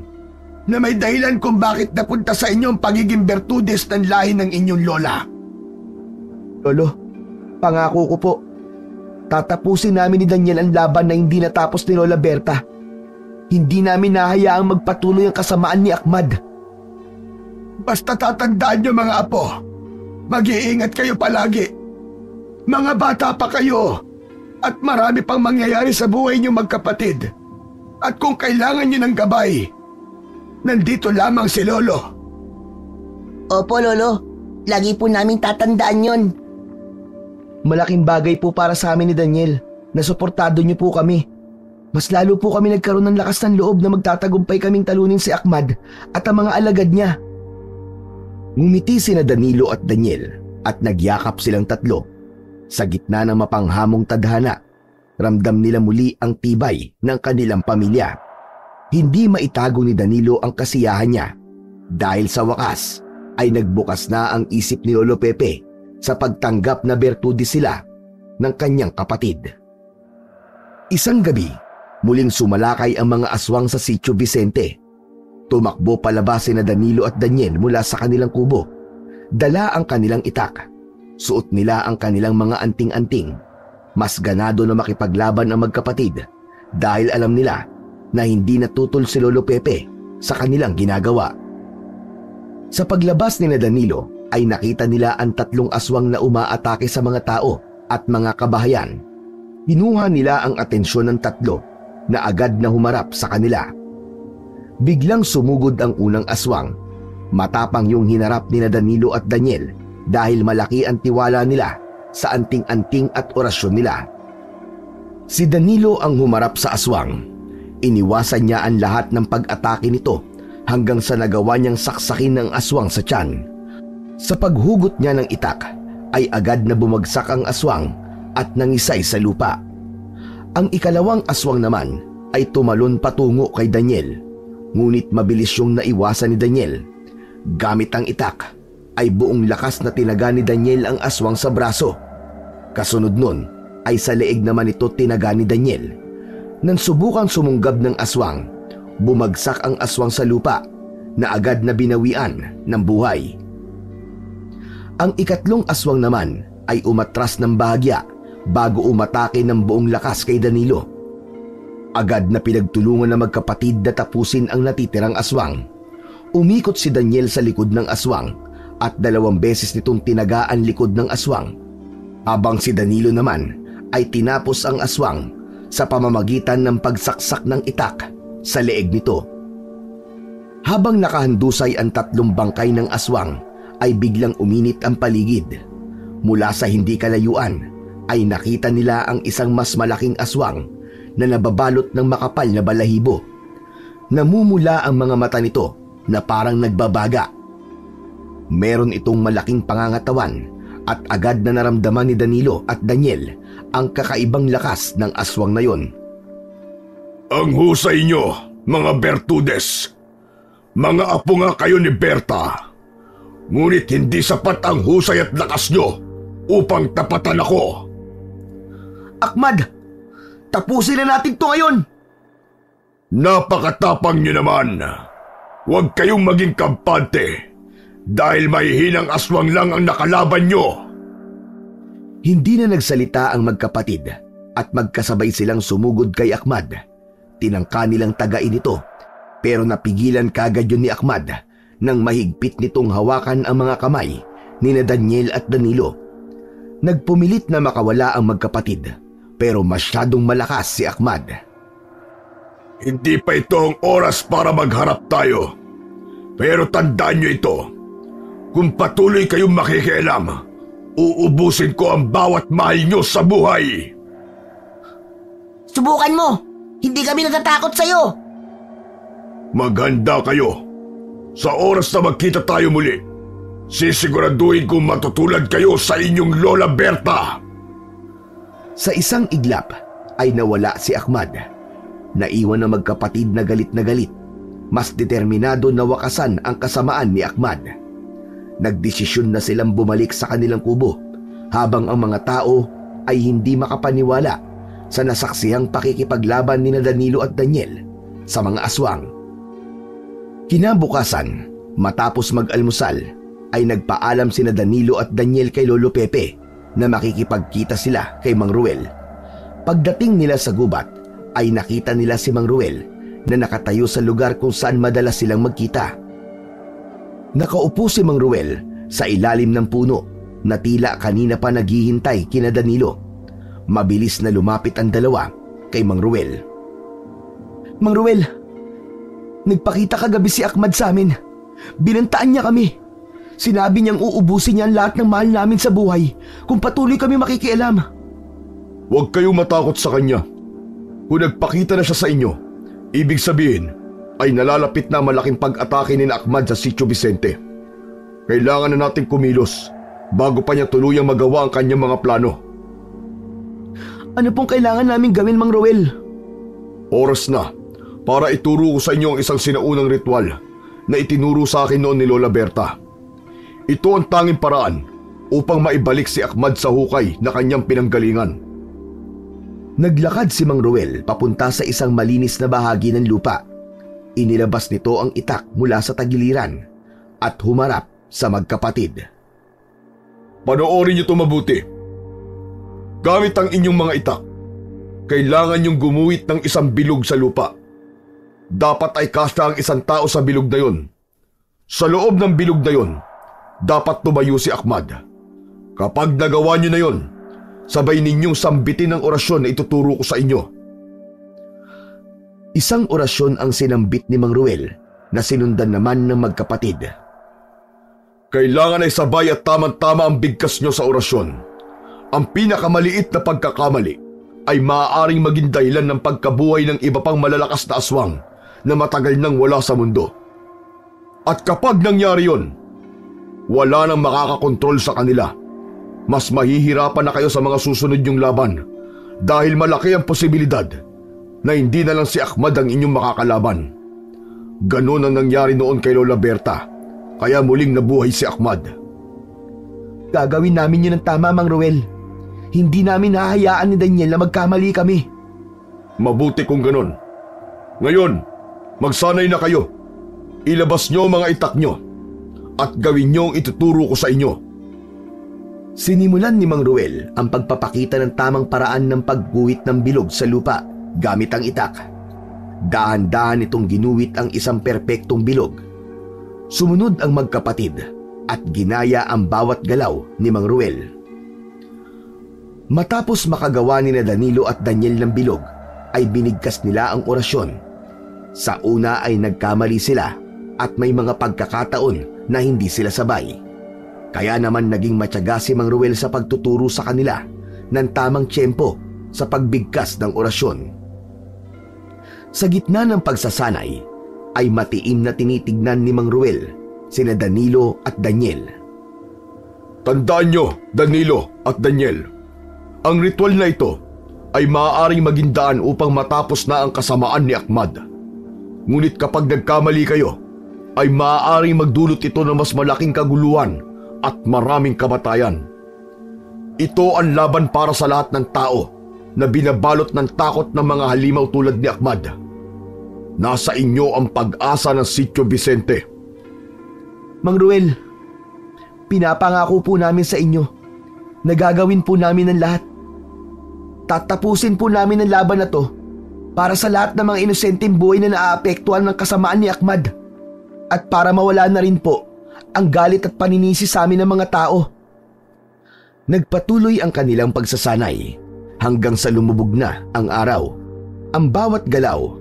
na may dahilan kung bakit napunta sa inyo ang pagiging Bertudes ng lahi ng inyong lola. Lolo, pangako ko po, tatapusin namin ni Daniel ang laban na hindi natapos ni Lola Berta. Hindi namin nahayaang magpatuloy ang kasamaan ni Ahmad. Basta tatandaan nyo mga apo, mag-iingat kayo palagi. Mga bata pa kayo at marami pang mangyayari sa buhay nyo magkapatid. At kung kailangan nyo ng gabay, nandito lamang si Lolo. Opo, Lolo. Lagi po namin tatandaan yon. Malaking bagay po para sa amin ni Daniel na suportado niyo po kami. Mas lalo po kami nagkaroon ng lakas ng loob na magtatagumpay kaming talunin si Ahmad at ang mga alagad niya. Ngumiti sina Danilo at Daniel at nagyakap silang tatlo. Sa gitna ng mapanghamong tadhana, ramdam nila muli ang tibay ng kanilang pamilya. Hindi maitago ni Danilo ang kasiyahan niya dahil sa wakas ay nagbukas na ang isip ni Lolo Pepe sa pagtanggap na Bertudes sila ng kanyang kapatid. Isang gabi, muling sumalakay ang mga aswang sa Sitio Vicente. Tumakbo palabas sina Danilo at Daniel mula sa kanilang kubo. Dala ang kanilang itak. Suot nila ang kanilang mga anting-anting. Mas ganado na makipaglaban ang magkapatid dahil alam nila na hindi natutol si Lolo Pepe sa kanilang ginagawa. Sa paglabas ni Danilo ay nakita nila ang 3 aswang na umaatake sa mga tao at mga kabahayan. Kinuha nila ang atensyon ng 3 na agad na humarap sa kanila. Biglang sumugod ang unang aswang. Matapang yung hinarap ni Danilo at Daniel dahil malaki ang tiwala nila sa anting-anting at orasyon nila. Si Danilo ang humarap sa aswang. Iniwasan niya ang lahat ng pag-atake nito hanggang sa nagawa niyang saksakin ng aswang sa tiyan. Sa paghugot niya ng itak ay agad na bumagsak ang aswang at nangisay sa lupa. Ang ikalawang aswang naman ay tumalon patungo kay Daniel, ngunit mabilis yung naiwasan ni Daniel. Gamit ang itak ay buong lakas na tinaga ni Daniel ang aswang sa braso. Kasunod nun ay sa leeg naman ito tinaga ni Daniel. Nang subukang sumunggab ng aswang, bumagsak ang aswang sa lupa na agad na binawian ng buhay. Ang ikatlong aswang naman ay umatras ng bahagya bago umatake ng buong lakas kay Danilo. Agad na pinagtulungan ng magkapatid na tapusin ang natitirang aswang. Umikot si Daniel sa likod ng aswang at 2 beses nitong tinaga ang likod ng aswang. Habang si Danilo naman ay tinapos ang aswang sa pamamagitan ng pagsaksak ng itak sa leeg nito. Habang nakahandusay ang 3 bangkay ng aswang ay biglang uminit ang paligid. Mula sa hindi kalayuan ay nakita nila ang isang mas malaking aswang na nababalot ng makapal na balahibo. Namumula ang mga mata nito na parang nagbabaga. Meron itong malaking pangangatawan at agad na naramdaman ni Danilo at Daniel ang kakaibang lakas ng aswang na yon. Ang husay nyo, mga Bertudes. Mga apo nga kayo ni Berta. Ngunit hindi sapat ang husay at lakas nyo upang tapatan ako. Akmad, tapusin na natin to ngayon! Napakatapang nyo naman. Huwag kayong maging kampante dahil may hinang aswang lang ang nakalaban nyo. Hindi na nagsalita ang magkapatid at magkasabay silang sumugod kay Akmad. Tinangka nilang tagain ito pero napigilan kagad yun ni Akmad nang mahigpit nitong hawakan ang mga kamay ni Daniel at Danilo. Nagpumilit na makawala ang magkapatid pero masyadong malakas si Akmad. Hindi pa ito ang oras para magharap tayo. Pero tandaan nyo ito. Kung patuloy kayong makikialam, uubusin ko ang bawat mahal nyo sa buhay. Subukan mo! Hindi kami natatakot sa'yo! Maghanda kayo. Sa oras na magkita tayo muli, sisiguraduhin kong matutulad kayo sa inyong Lola Berta. Sa isang iglap ay nawala si Akmad. Naiwan ang magkapatid na galit na galit. Mas determinado na wakasan ang kasamaan ni Akmad. Nagdesisyon na silang bumalik sa kanilang kubo habang ang mga tao ay hindi makapaniwala sa nasaksihang pakikipaglaban ni Danilo at Daniel sa mga aswang. Kinabukasan, matapos mag-almusal, ay nagpaalam sina Danilo at Daniel kay Lolo Pepe na makikipagkita sila kay Mang Ruel. Pagdating nila sa gubat, ay nakita nila si Mang Ruel na nakatayo sa lugar kung saan madalas silang magkita. Nakaupo si Mang Ruel sa ilalim ng puno na tila kanina pa naghihintay kina Danilo. Mabilis na lumapit ang dalawa kay Mang Ruel. Mang Ruel, nagpakita kagabi si Akmad sa amin. Binantaan niya kami. Sinabi niyang uubusin niya ang lahat ng mahal namin sa buhay kung patuloy kami makikialam. Huwag kayong matakot sa kanya. Kung nagpakita na siya sa inyo, ibig sabihin ay nalalapit na malaking pag-atake ni Akmad sa Sitio Vicente. Kailangan na nating kumilos bago pa niya tuluyang magawa ang kanyang mga plano. Ano pong kailangan namin gawin, Mang Ruel? Oras na para ituro ko sa inyo ang isang sinaunang ritual na itinuro sa akin noon ni Lola Berta. Ito ang tanging paraan upang maibalik si Akmad sa hukay na kanyang pinanggalingan. Naglakad si Mang Ruel papunta sa isang malinis na bahagi ng lupa. Inilabas nito ang itak mula sa tagiliran at humarap sa magkapatid. Panoorin niyo ito mabuti. Gamit ang inyong mga itak, kailangan niyong gumuhit ng isang bilog sa lupa. Dapat ay kasya ang isang tao sa bilog na yon. Sa loob ng bilog na yon, dapat tumayo si Ahmad. Kapag nagawa niyo na yon, sabay ninyong sambitin ang orasyon na ituturo ko sa inyo. Isang orasyon ang sinambit ni Mang Ruel na sinundan naman ng magkapatid. Kailangan ay sabay at tamang-tama ang bigkas nyo sa orasyon. Ang pinakamaliit na pagkakamali ay maaaring maging dahilan ng pagkabuhay ng iba pang malalakas na aswang na matagal nang wala sa mundo. At kapag nangyari yon, wala nang makakakontrol sa kanila. Mas mahihirapan na kayo sa mga susunod yung laban dahil malaki ang posibilidad na hindi na lang si Ahmad ang inyong makakalaban. Ganon ang nangyari noon kay Lola Berta, kaya muling nabuhay si Ahmad. Gagawin namin yun ng tama, Mang Ruel. Hindi namin hahayaan ni Daniel na magkamali kami. Mabuti kung ganon. Ngayon, magsanay na kayo. Ilabas nyo ang mga itak nyo at gawin nyo ang ituturo ko sa inyo. Sinimulan ni Mang Ruel ang pagpapakita ng tamang paraan ng pagguhit ng bilog sa lupa gamit ang itak. Dahan-dahan itong ginuhit ang isang perpektong bilog. Sumunod ang magkapatid at ginaya ang bawat galaw ni Mang Ruel. Matapos makagawa ni Danilo at Daniel ng bilog, ay binigkas nila ang orasyon. Sa una ay nagkamali sila at may mga pagkakataon na hindi sila sabay. Kaya naman naging matyaga si Mang Ruel sa pagtuturo sa kanila ng tamang tiyempo sa pagbigkas ng orasyon. Sa gitna ng pagsasanay ay matiim na tinitignan ni Mang Ruel sina Danilo at Daniel. Tandaan nyo, Danilo at Daniel, ang ritual na ito ay maaaring maging daan upang matapos na ang kasamaan ni Ahmad. Ngunit kapag nagkamali kayo, ay maaaring magdulot ito ng mas malaking kaguluhan at maraming kamatayan. Ito ang laban para sa lahat ng tao na binabalot ng takot ng mga halimaw tulad ni Ahmad. Nasa inyo ang pag-asa ng Sitio Vicente. Mang Ruel, pinapangako po namin sa inyo na gagawin po namin ang lahat. Tatapusin po namin ang laban na to para sa lahat ng mga inosenteng buhay na naaapektuhan ng kasamaan ni Ahmad at para mawala na rin po ang galit at paninisi sa amin ng mga tao. Nagpatuloy ang kanilang pagsasanay hanggang sa lumubog na ang araw. Ang bawat galaw,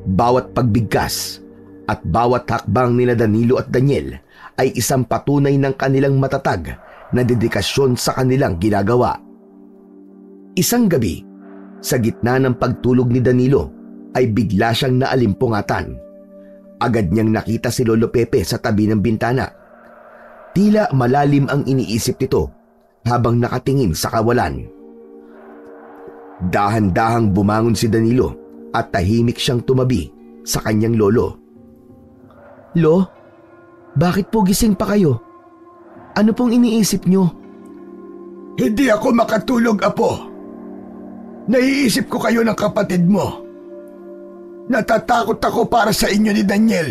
bawat pagbigkas at bawat hakbang nila Danilo at Daniel ay isang patunay ng kanilang matatag na dedikasyon sa kanilang ginagawa. Isang gabi, sa gitna ng pagtulog ni Danilo ay bigla siyang naalimpungatan. Agad niyang nakita si Lolo Pepe sa tabi ng bintana. Tila malalim ang iniisip nito habang nakatingin sa kawalan. Dahan-dahang bumangon si Danilo at tahimik siyang tumabi sa kanyang lolo. Lo, bakit po gising pa kayo? Ano pong iniisip niyo? Hindi ako makatulog, Apo. Naiisip ko kayo ng kapatid mo. Natatakot ako para sa inyo ni Daniel.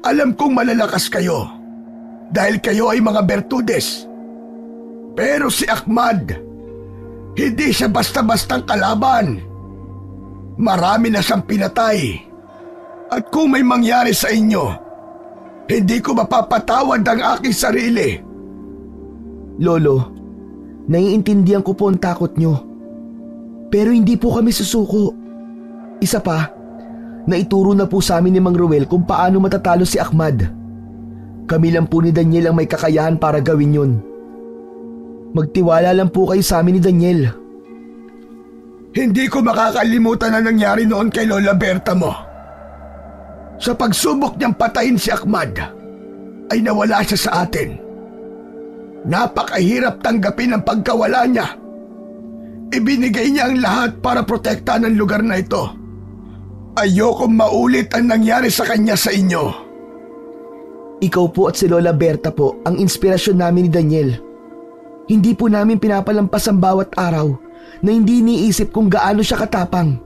Alam kong malalakas kayo dahil kayo ay mga Bertudes. Pero si Ahmad, hindi siya basta-bastang kalaban. Marami na siyang pinatay. At kung may mangyari sa inyo, hindi ko mapapatawad ang aking sarili. Lolo, naiintindihan ko po ang takot niyo. Pero hindi po kami susuko. Isa pa, naituro na po sa amin ni Mang Ruel kung paano matatalo si Ahmad. Kami lang po ni Daniel ang may kakayahan para gawin yun. Magtiwala lang po kayo sa amin ni Daniel. Hindi ko makakalimutan na nangyari noon kay Lola Berta mo. Sa pagsubok niyang patayin si Ahmad, ay nawala siya sa atin. Napakahirap tanggapin ang pagkawala niya. Ibinigay niya ang lahat para protektahan ang lugar na ito. Ayokong maulit ang nangyari sa kanya sa inyo. Ikaw po at si Lola Berta po ang inspirasyon namin ni Daniel. Hindi po namin pinapalampas ang bawat araw na hindi iniisip kung gaano siya katapang.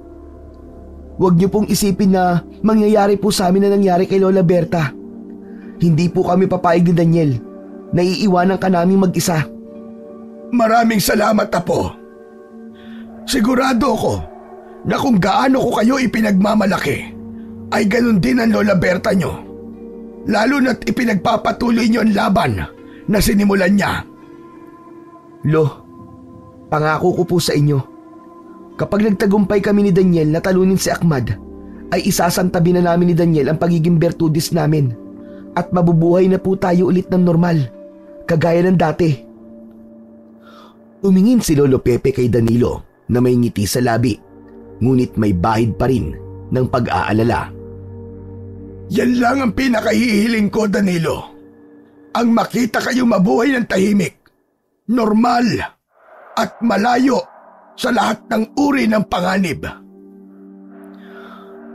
Huwag niyo pong isipin na mangyayari po sa amin na nangyari kay Lola Berta. Hindi po kami papayag ni Daniel. Naiiwanan ka namin mag-isa. Maraming salamat, Apo. Sigurado ako na kung gaano ko kayo ipinagmamalaki, ay ganun din ang Lola Berta nyo. Lalo na't ipinagpapatuloy niyo ang laban na sinimulan niya. Lo, pangako ko po sa inyo, kapag nagtagumpay kami ni Daniel na talunin si Ahmad, ay isasantabi na namin ni Daniel ang pagiging bertudis namin at mabubuhay na po tayo ulit ng normal, kagaya ng dati. Tumingin si Lolo Pepe kay Danilo na may ngiti sa labi, ngunit may bahid pa rin ng pag-aalala. Yan lang ang pinakahihiling ko, Danilo. Ang makita kayo mabuhay ng tahimik, normal, at malayo sa lahat ng uri ng panganib.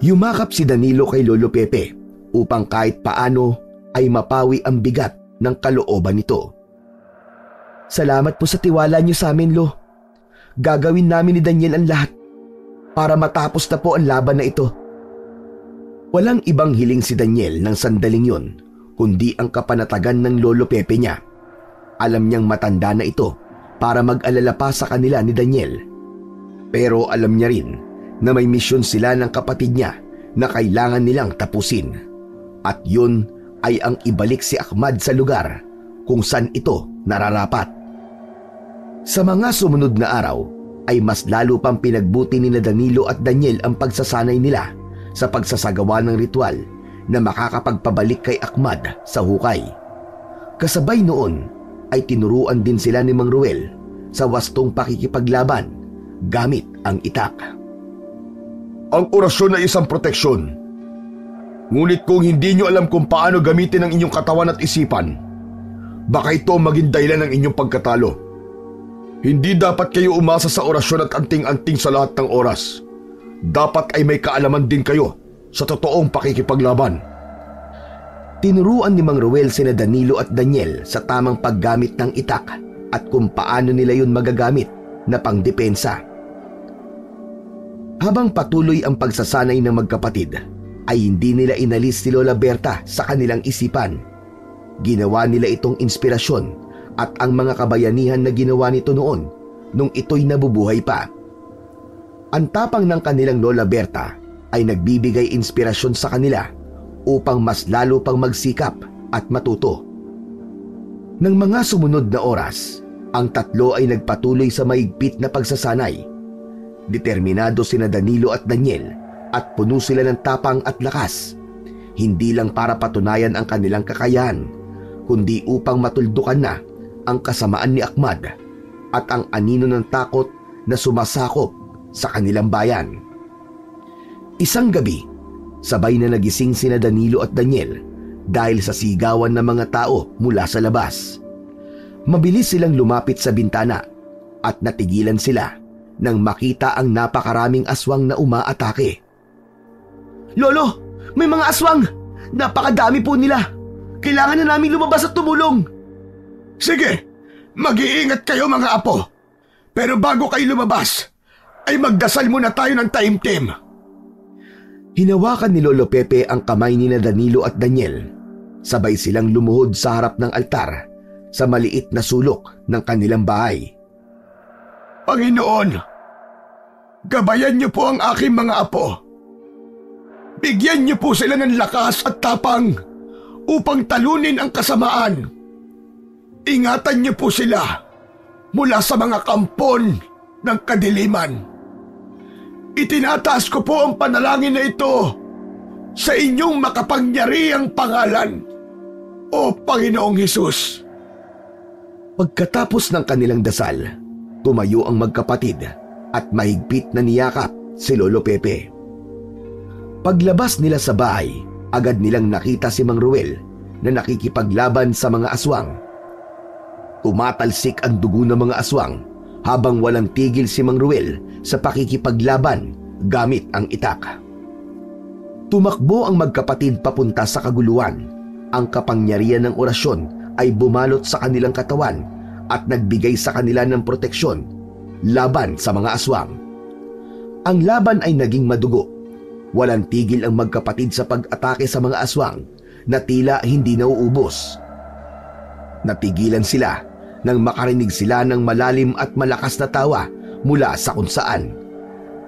Yumakap si Danilo kay Lolo Pepe upang kahit paano ay mapawi ang bigat ng kalooban nito. Salamat po sa tiwala niyo sa amin, Lo. Gagawin namin ni Daniel ang lahat para matapos na po ang laban na ito. Walang ibang hiling si Daniel ng sandaling yon, kundi ang kapanatagan ng Lolo Pepe niya. Alam niyang matanda na ito para mag-alala pa sa kanila ni Daniel. Pero alam niya rin na may misyon sila ng kapatid niya na kailangan nilang tapusin. At yun ay ang ibalik si Ahmad sa lugar kung saan ito nararapat. Sa mga sumunod na araw ay mas lalo pang pinagbuti ni Danilo at Daniel ang pagsasanay nila sa pagsasagawa ng ritual na makakapagpabalik kay Ahmad sa hukay. Kasabay noon ay tinuruan din sila ni Mang Ruel sa wastong pakikipaglaban gamit ang itak. Ang orasyon ay isang proteksyon. Ngunit kung hindi nyo alam kung paano gamitin ang inyong katawan at isipan, baka ito maging dahilan ng inyong pagkatalo. Hindi dapat kayo umasa sa orasyon at anting-anting sa lahat ng oras. Dapat ay may kaalaman din kayo sa totoong pakikipaglaban. Tinuruan ni Mang Ruel sina Danilo at Daniel sa tamang paggamit ng itak at kung paano nila yun magagamit na pangdepensa. Habang patuloy ang pagsasanay ng magkapatid, ay hindi nila inalis si Lola Berta sa kanilang isipan. Ginawa nila itong inspirasyon at ang mga kabayanihan na ginawa nito noon nung ito'y nabubuhay pa. Ang tapang ng kanilang Lola Berta ay nagbibigay inspirasyon sa kanila upang mas lalo pang magsikap at matuto. Nang mga sumunod na oras, ang tatlo ay nagpatuloy sa mahigpit na pagsasanay. Determinado sina Danilo at Daniel at puno sila ng tapang at lakas, hindi lang para patunayan ang kanilang kakayahan, kundi upang matuldukan na ang kasamaan ni Ahmad at ang anino ng takot na sumasakop sa kanilang bayan. Isang gabi, sabay na nagising sina Danilo at Daniel dahil sa sigawan ng mga tao mula sa labas. Mabilis silang lumapit sa bintana at natigilan sila nang makita ang napakaraming aswang na umaatake. Lolo, may mga aswang! Napakadami po nila! Kailangan na namin lumabas at tumulong! Sige, mag-iingat kayo mga apo. Pero bago kayo lumabas, ay magdasal muna tayo ng taimtim. Hinawakan ni Lolo Pepe ang kamay ni Danilo at Daniel. Sabay silang lumuhod sa harap ng altar sa maliit na sulok ng kanilang bahay. Panginoon, gabayan niyo po ang aking mga apo. Bigyan niyo po sila ng lakas at tapang upang talunin ang kasamaan. Ingatan niyo po sila mula sa mga kampon ng kadiliman. Itinataas ko po ang panalangin na ito sa inyong makapangyarihang pangalan, O Panginoong Hesus. Pagkatapos ng kanilang dasal, tumayo ang magkapatid at mahigpit na niyakap si Lolo Pepe. Paglabas nila sa bahay, agad nilang nakita si Mang Ruel na nakikipaglaban sa mga aswang. Tumatalsik ang dugo ng mga aswang habang walang tigil si Mang Ruel sa pakikipaglaban gamit ang itak. Tumakbo ang magkapatid papunta sa kaguluhan. Ang kapangyarihan ng orasyon ay bumalot sa kanilang katawan at nagbigay sa kanila ng proteksyon laban sa mga aswang. Ang laban ay naging madugo. Walang tigil ang magkapatid sa pag-atake sa mga aswang na tila hindi nauubos. Natigilan sila nang makarinig sila ng malalim at malakas na tawa mula sa kung saan.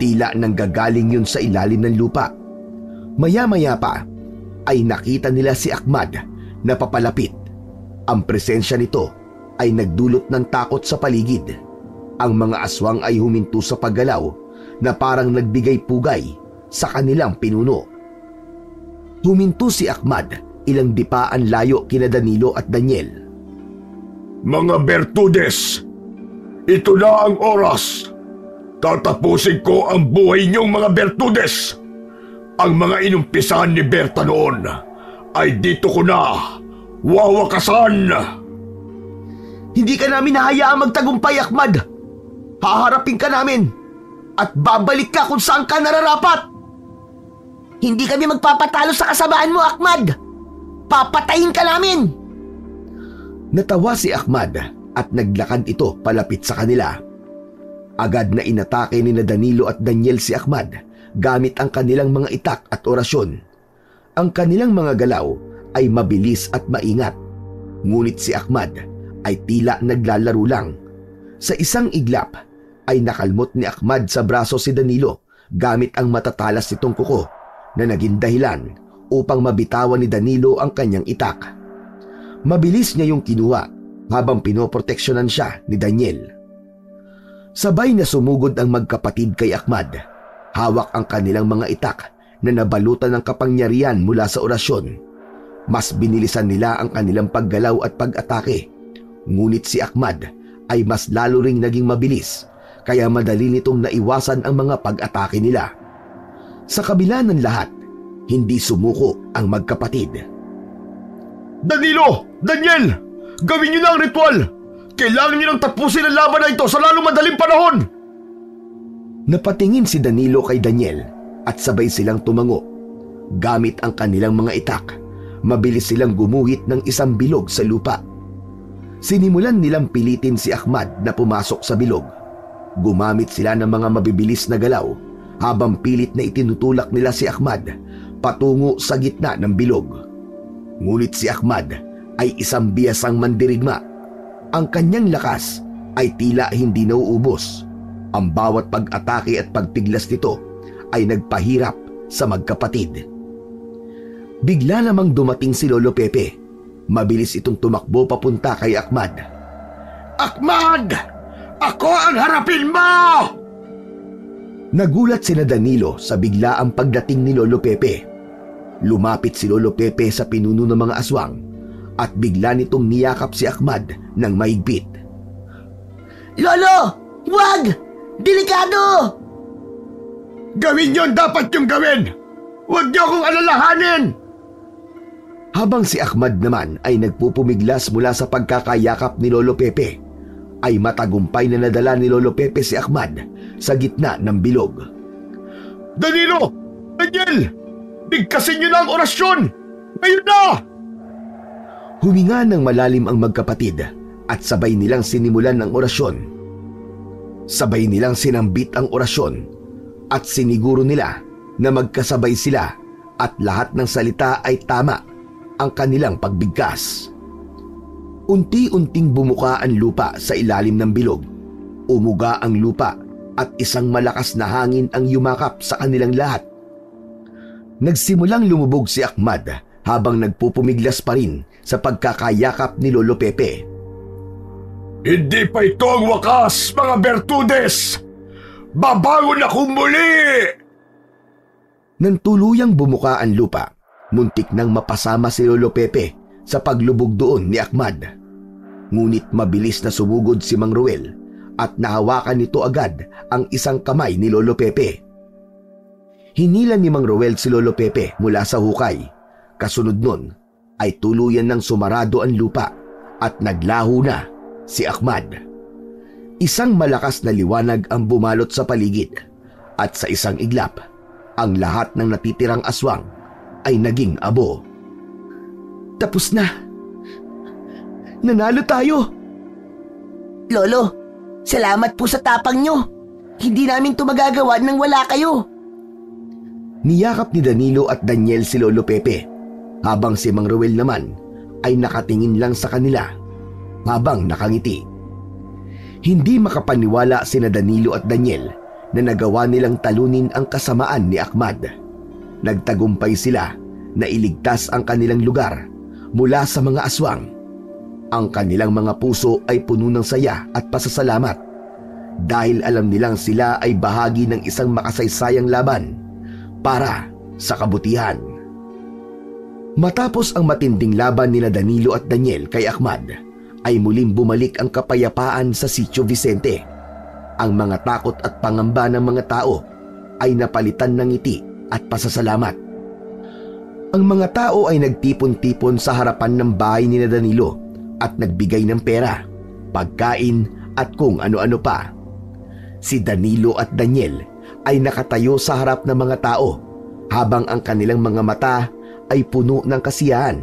Tila nanggagaling yun sa ilalim ng lupa. Maya-maya pa ay nakita nila si Ahmad na papalapit. Ang presensya nito ay nagdulot ng takot sa paligid. Ang mga aswang ay huminto sa paggalaw na parang nagbigay pugay sa kanilang pinuno. Huminto si Ahmad ilang dipaan layo kina Danilo at Daniel. Mga Bertudes, ito na ang oras. Tatapusin ko ang buhay niyong mga Bertudes. Ang mga inumpisahan ni Berta noon ay dito ko na wawakasan. Hindi ka namin hahayaang magtagumpay, Ahmad. Haharapin ka namin at babalik ka kung saan ka nararapat. Hindi kami magpapatalo sa kasabahan mo, Ahmad. Papatayin ka namin. Natawa si Ahmad at naglakad ito palapit sa kanila. Agad na inatake ni Danilo at Daniel si Ahmad gamit ang kanilang mga itak at orasyon. Ang kanilang mga galaw ay mabilis at maingat. Ngunit si Ahmad ay tila naglalaro lang. Sa isang iglap ay nakalmot ni Ahmad sa braso si Danilo gamit ang matatalas nitong kuko na naging dahilan upang mabitawan ni Danilo ang kanyang itak. Mabilis niya yung kinuha habang pinoproteksyonan siya ni Daniel. Sabay na sumugod ang magkapatid kay Ahmad. Hawak ang kanilang mga itak na nabalutan ng kapangyarihan mula sa orasyon. Mas binilisan nila ang kanilang paggalaw at pag-atake. Ngunit si Ahmad ay mas lalo ring naging mabilis, kaya madali nitong naiwasan ang mga pag-atake nila. Sa kabila ng lahat, hindi sumuko ang magkapatid. Danilo! Daniel! Gawin niyo na ang ritual! Kailangan niyo nang tapusin ang laban na ito sa lalong madaling panahon! Napatingin si Danilo kay Daniel at sabay silang tumango. Gamit ang kanilang mga itak, mabilis silang gumuhit ng isang bilog sa lupa. Sinimulan nilang pilitin si Ahmad na pumasok sa bilog. Gumamit sila ng mga mabibilis na galaw habang pilit na itinutulak nila si Ahmad patungo sa gitna ng bilog. Ngunit si Ahmad ay isang biyasang mandirigma. Ang kanyang lakas ay tila hindi nauubos. Ang bawat pag-atake at pagpiglas nito ay nagpahirap sa magkapatid. Bigla namang dumating si Lolo Pepe. Mabilis itong tumakbo papunta kay Ahmad. Ahmad! Ako ang harapin mo! Nagulat sina Danilo sa biglaang pagdating ni Lolo Pepe. Lumapit si Lolo Pepe sa pinuno ng mga aswang at bigla nitong niyakap si Ahmad ng mahigpit. Lolo! Wag! Delikado! Gawin yon dapat yung gawin! Huwag niyo akong alalahanin! Habang si Ahmad naman ay nagpupumiglas mula sa pagkakayakap ni Lolo Pepe, ay matagumpay na nadala ni Lolo Pepe si Ahmad sa gitna ng bilog. Danilo! Daniel! Bigkasin niyo na ang orasyon! Ngayon na! Huminga ng malalim ang magkapatid at sabay nilang sinimulan ang orasyon. Sabay nilang sinambit ang orasyon at siniguro nila na magkasabay sila at lahat ng salita ay tama ang kanilang pagbigkas. Unti-unting bumuka ang lupa sa ilalim ng bilog. Umuga ang lupa at isang malakas na hangin ang yumakap sa kanilang lahat. Nagsimulang lumubog si Ahmad habang nagpupumiglas pa rin sa pagkakayakap ni Lolo Pepe. Hindi pa ito ang wakas, mga Bertudes! Babangon akong muli! Nang tuluyang bumuka ang lupa, muntik nang mapasama si Lolo Pepe sa paglubog doon ni Ahmad. Ngunit mabilis na sumugod si Mang Ruel at nahawakan nito agad ang isang kamay ni Lolo Pepe. Hinilan ni Mang Ruel si Lolo Pepe mula sa hukay. Kasunod nun ay tuluyan ng sumarado ang lupa at naglaho na si Ahmad. Isang malakas na liwanag ang bumalot sa paligid at sa isang iglap, ang lahat ng natitirang aswang ay naging abo. Tapos na. Nanalo tayo. Lolo, salamat po sa tapang nyo. Hindi namin ito magagawa nang wala kayo. Niyakap ni Danilo at Daniel si Lolo Pepe, habang si Mang Ruel naman ay nakatingin lang sa kanila habang nakangiti. Hindi makapaniwala sina Danilo at Daniel na nagawa nilang talunin ang kasamaan ni Ahmad. Nagtagumpay sila na iligtas ang kanilang lugar mula sa mga aswang. Ang kanilang mga puso ay puno ng saya at pasasalamat dahil alam nilang sila ay bahagi ng isang makasaysayang laban para sa kabutihan. Matapos ang matinding laban nila Danilo at Daniel kay Ahmad, ay muling bumalik ang kapayapaan sa Sitio Vicente. Ang mga takot at pangamba ng mga tao ay napalitan ng ngiti at pasasalamat. Ang mga tao ay nagtipon-tipon sa harapan ng bahay ni Danilo at nagbigay ng pera, pagkain at kung ano-ano pa. Si Danilo at Daniel ay nakatayo sa harap ng mga tao habang ang kanilang mga mata ay puno ng kasiyahan.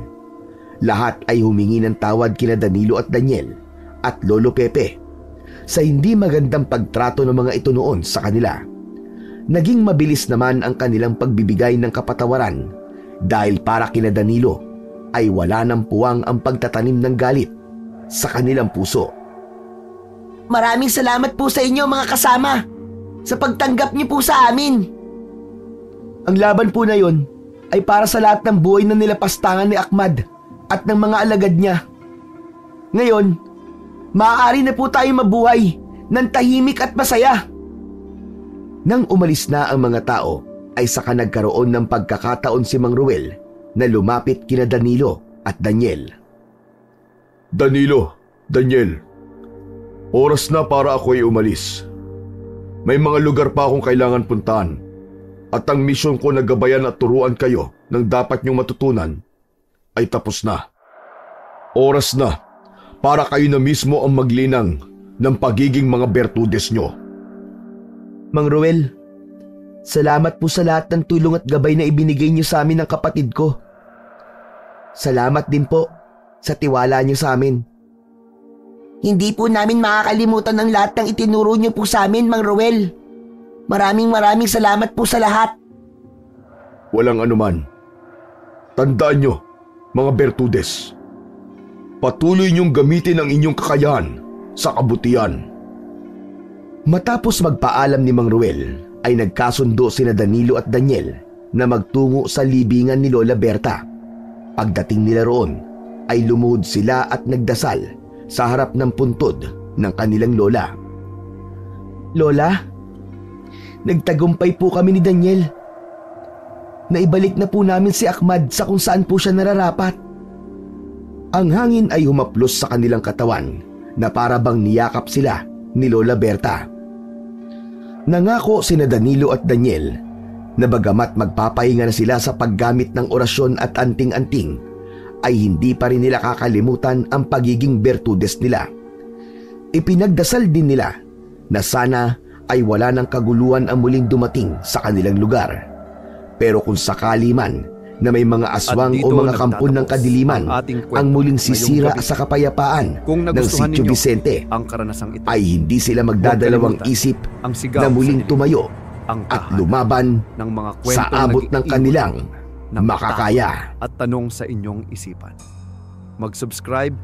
Lahat ay humingi ng tawad kina Danilo at Daniel at Lolo Pepe sa hindi magandang pagtrato ng mga ito noon sa kanila. Naging mabilis naman ang kanilang pagbibigay ng kapatawaran dahil para kina Danilo ay wala ng puwang ang pagtatanim ng galit sa kanilang puso. Maraming salamat po sa inyo mga kasama sa pagtanggap niyo po sa amin. Ang laban po na yon ay para sa lahat ng buhay na nilapastangan ni Ahmad at ng mga alagad niya. Ngayon, maaari na po tayo mabuhay ng tahimik at masaya. Nang umalis na ang mga tao, ay saka nagkaroon ng pagkakataon si Mang Ruel na lumapit kina Danilo at Daniel. Danilo, Daniel, oras na para ako ay umalis. May mga lugar pa akong kailangan puntahan at ang misyon ko na gabayan at turuan kayo ng dapat niyong matutunan ay tapos na. Oras na para kayo na mismo ang maglinang ng pagiging mga bertudes nyo. Mang Ruel, salamat po sa lahat ng tulong at gabay na ibinigay niyo sa amin ng kapatid ko. Salamat din po sa tiwala niyo sa amin. Hindi po namin makakalimutan ang lahat ng itinuro niyo po sa amin, Mang Ruel. Maraming salamat po sa lahat. Walang anuman. Tandaan nyo, mga bertudes, patuloy niyong gamitin ang inyong kakayahan sa kabutihan. Matapos magpaalam ni Mang Ruel, ay nagkasundo sina Danilo at Daniel na magtungo sa libingan ni Lola Berta. Pagdating nila roon, ay lumuhod sila at nagdasal sa harap ng puntod ng kanilang lola. Lola, nagtagumpay po kami ni Daniel. Naibalik na po namin si Ahmad sa kung saan po siya nararapat. Ang hangin ay humaplos sa kanilang katawan na para bang niyakap sila ni Lola Berta. Nangako sina Danilo at Daniel na bagamat magpapahinga na sila sa paggamit ng orasyon at anting-anting, ay hindi pa rin nila kakalimutan ang pagiging bertudes nila. Ipinagdasal din nila na sana ay wala ng kaguluhan ang muling dumating sa kanilang lugar. Pero kung sakali man na may mga aswang o mga kampon ng kadiliman ang muling sisira sa kapayapaan ng Sitio Vicente, ay hindi sila magdadalawang isip na muling tumayo at lumaban sa abot ng kanilang makakaya. At tanong sa inyong isipan. Mag-subscribe,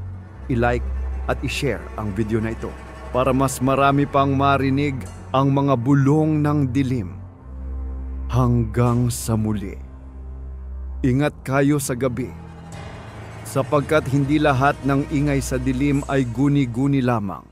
i-like at i-share ang video na ito para mas marami pang marinig ang mga bulong ng dilim. Hanggang sa muli. Ingat kayo sa gabi, sapagkat hindi lahat ng ingay sa dilim ay guni-guni lamang.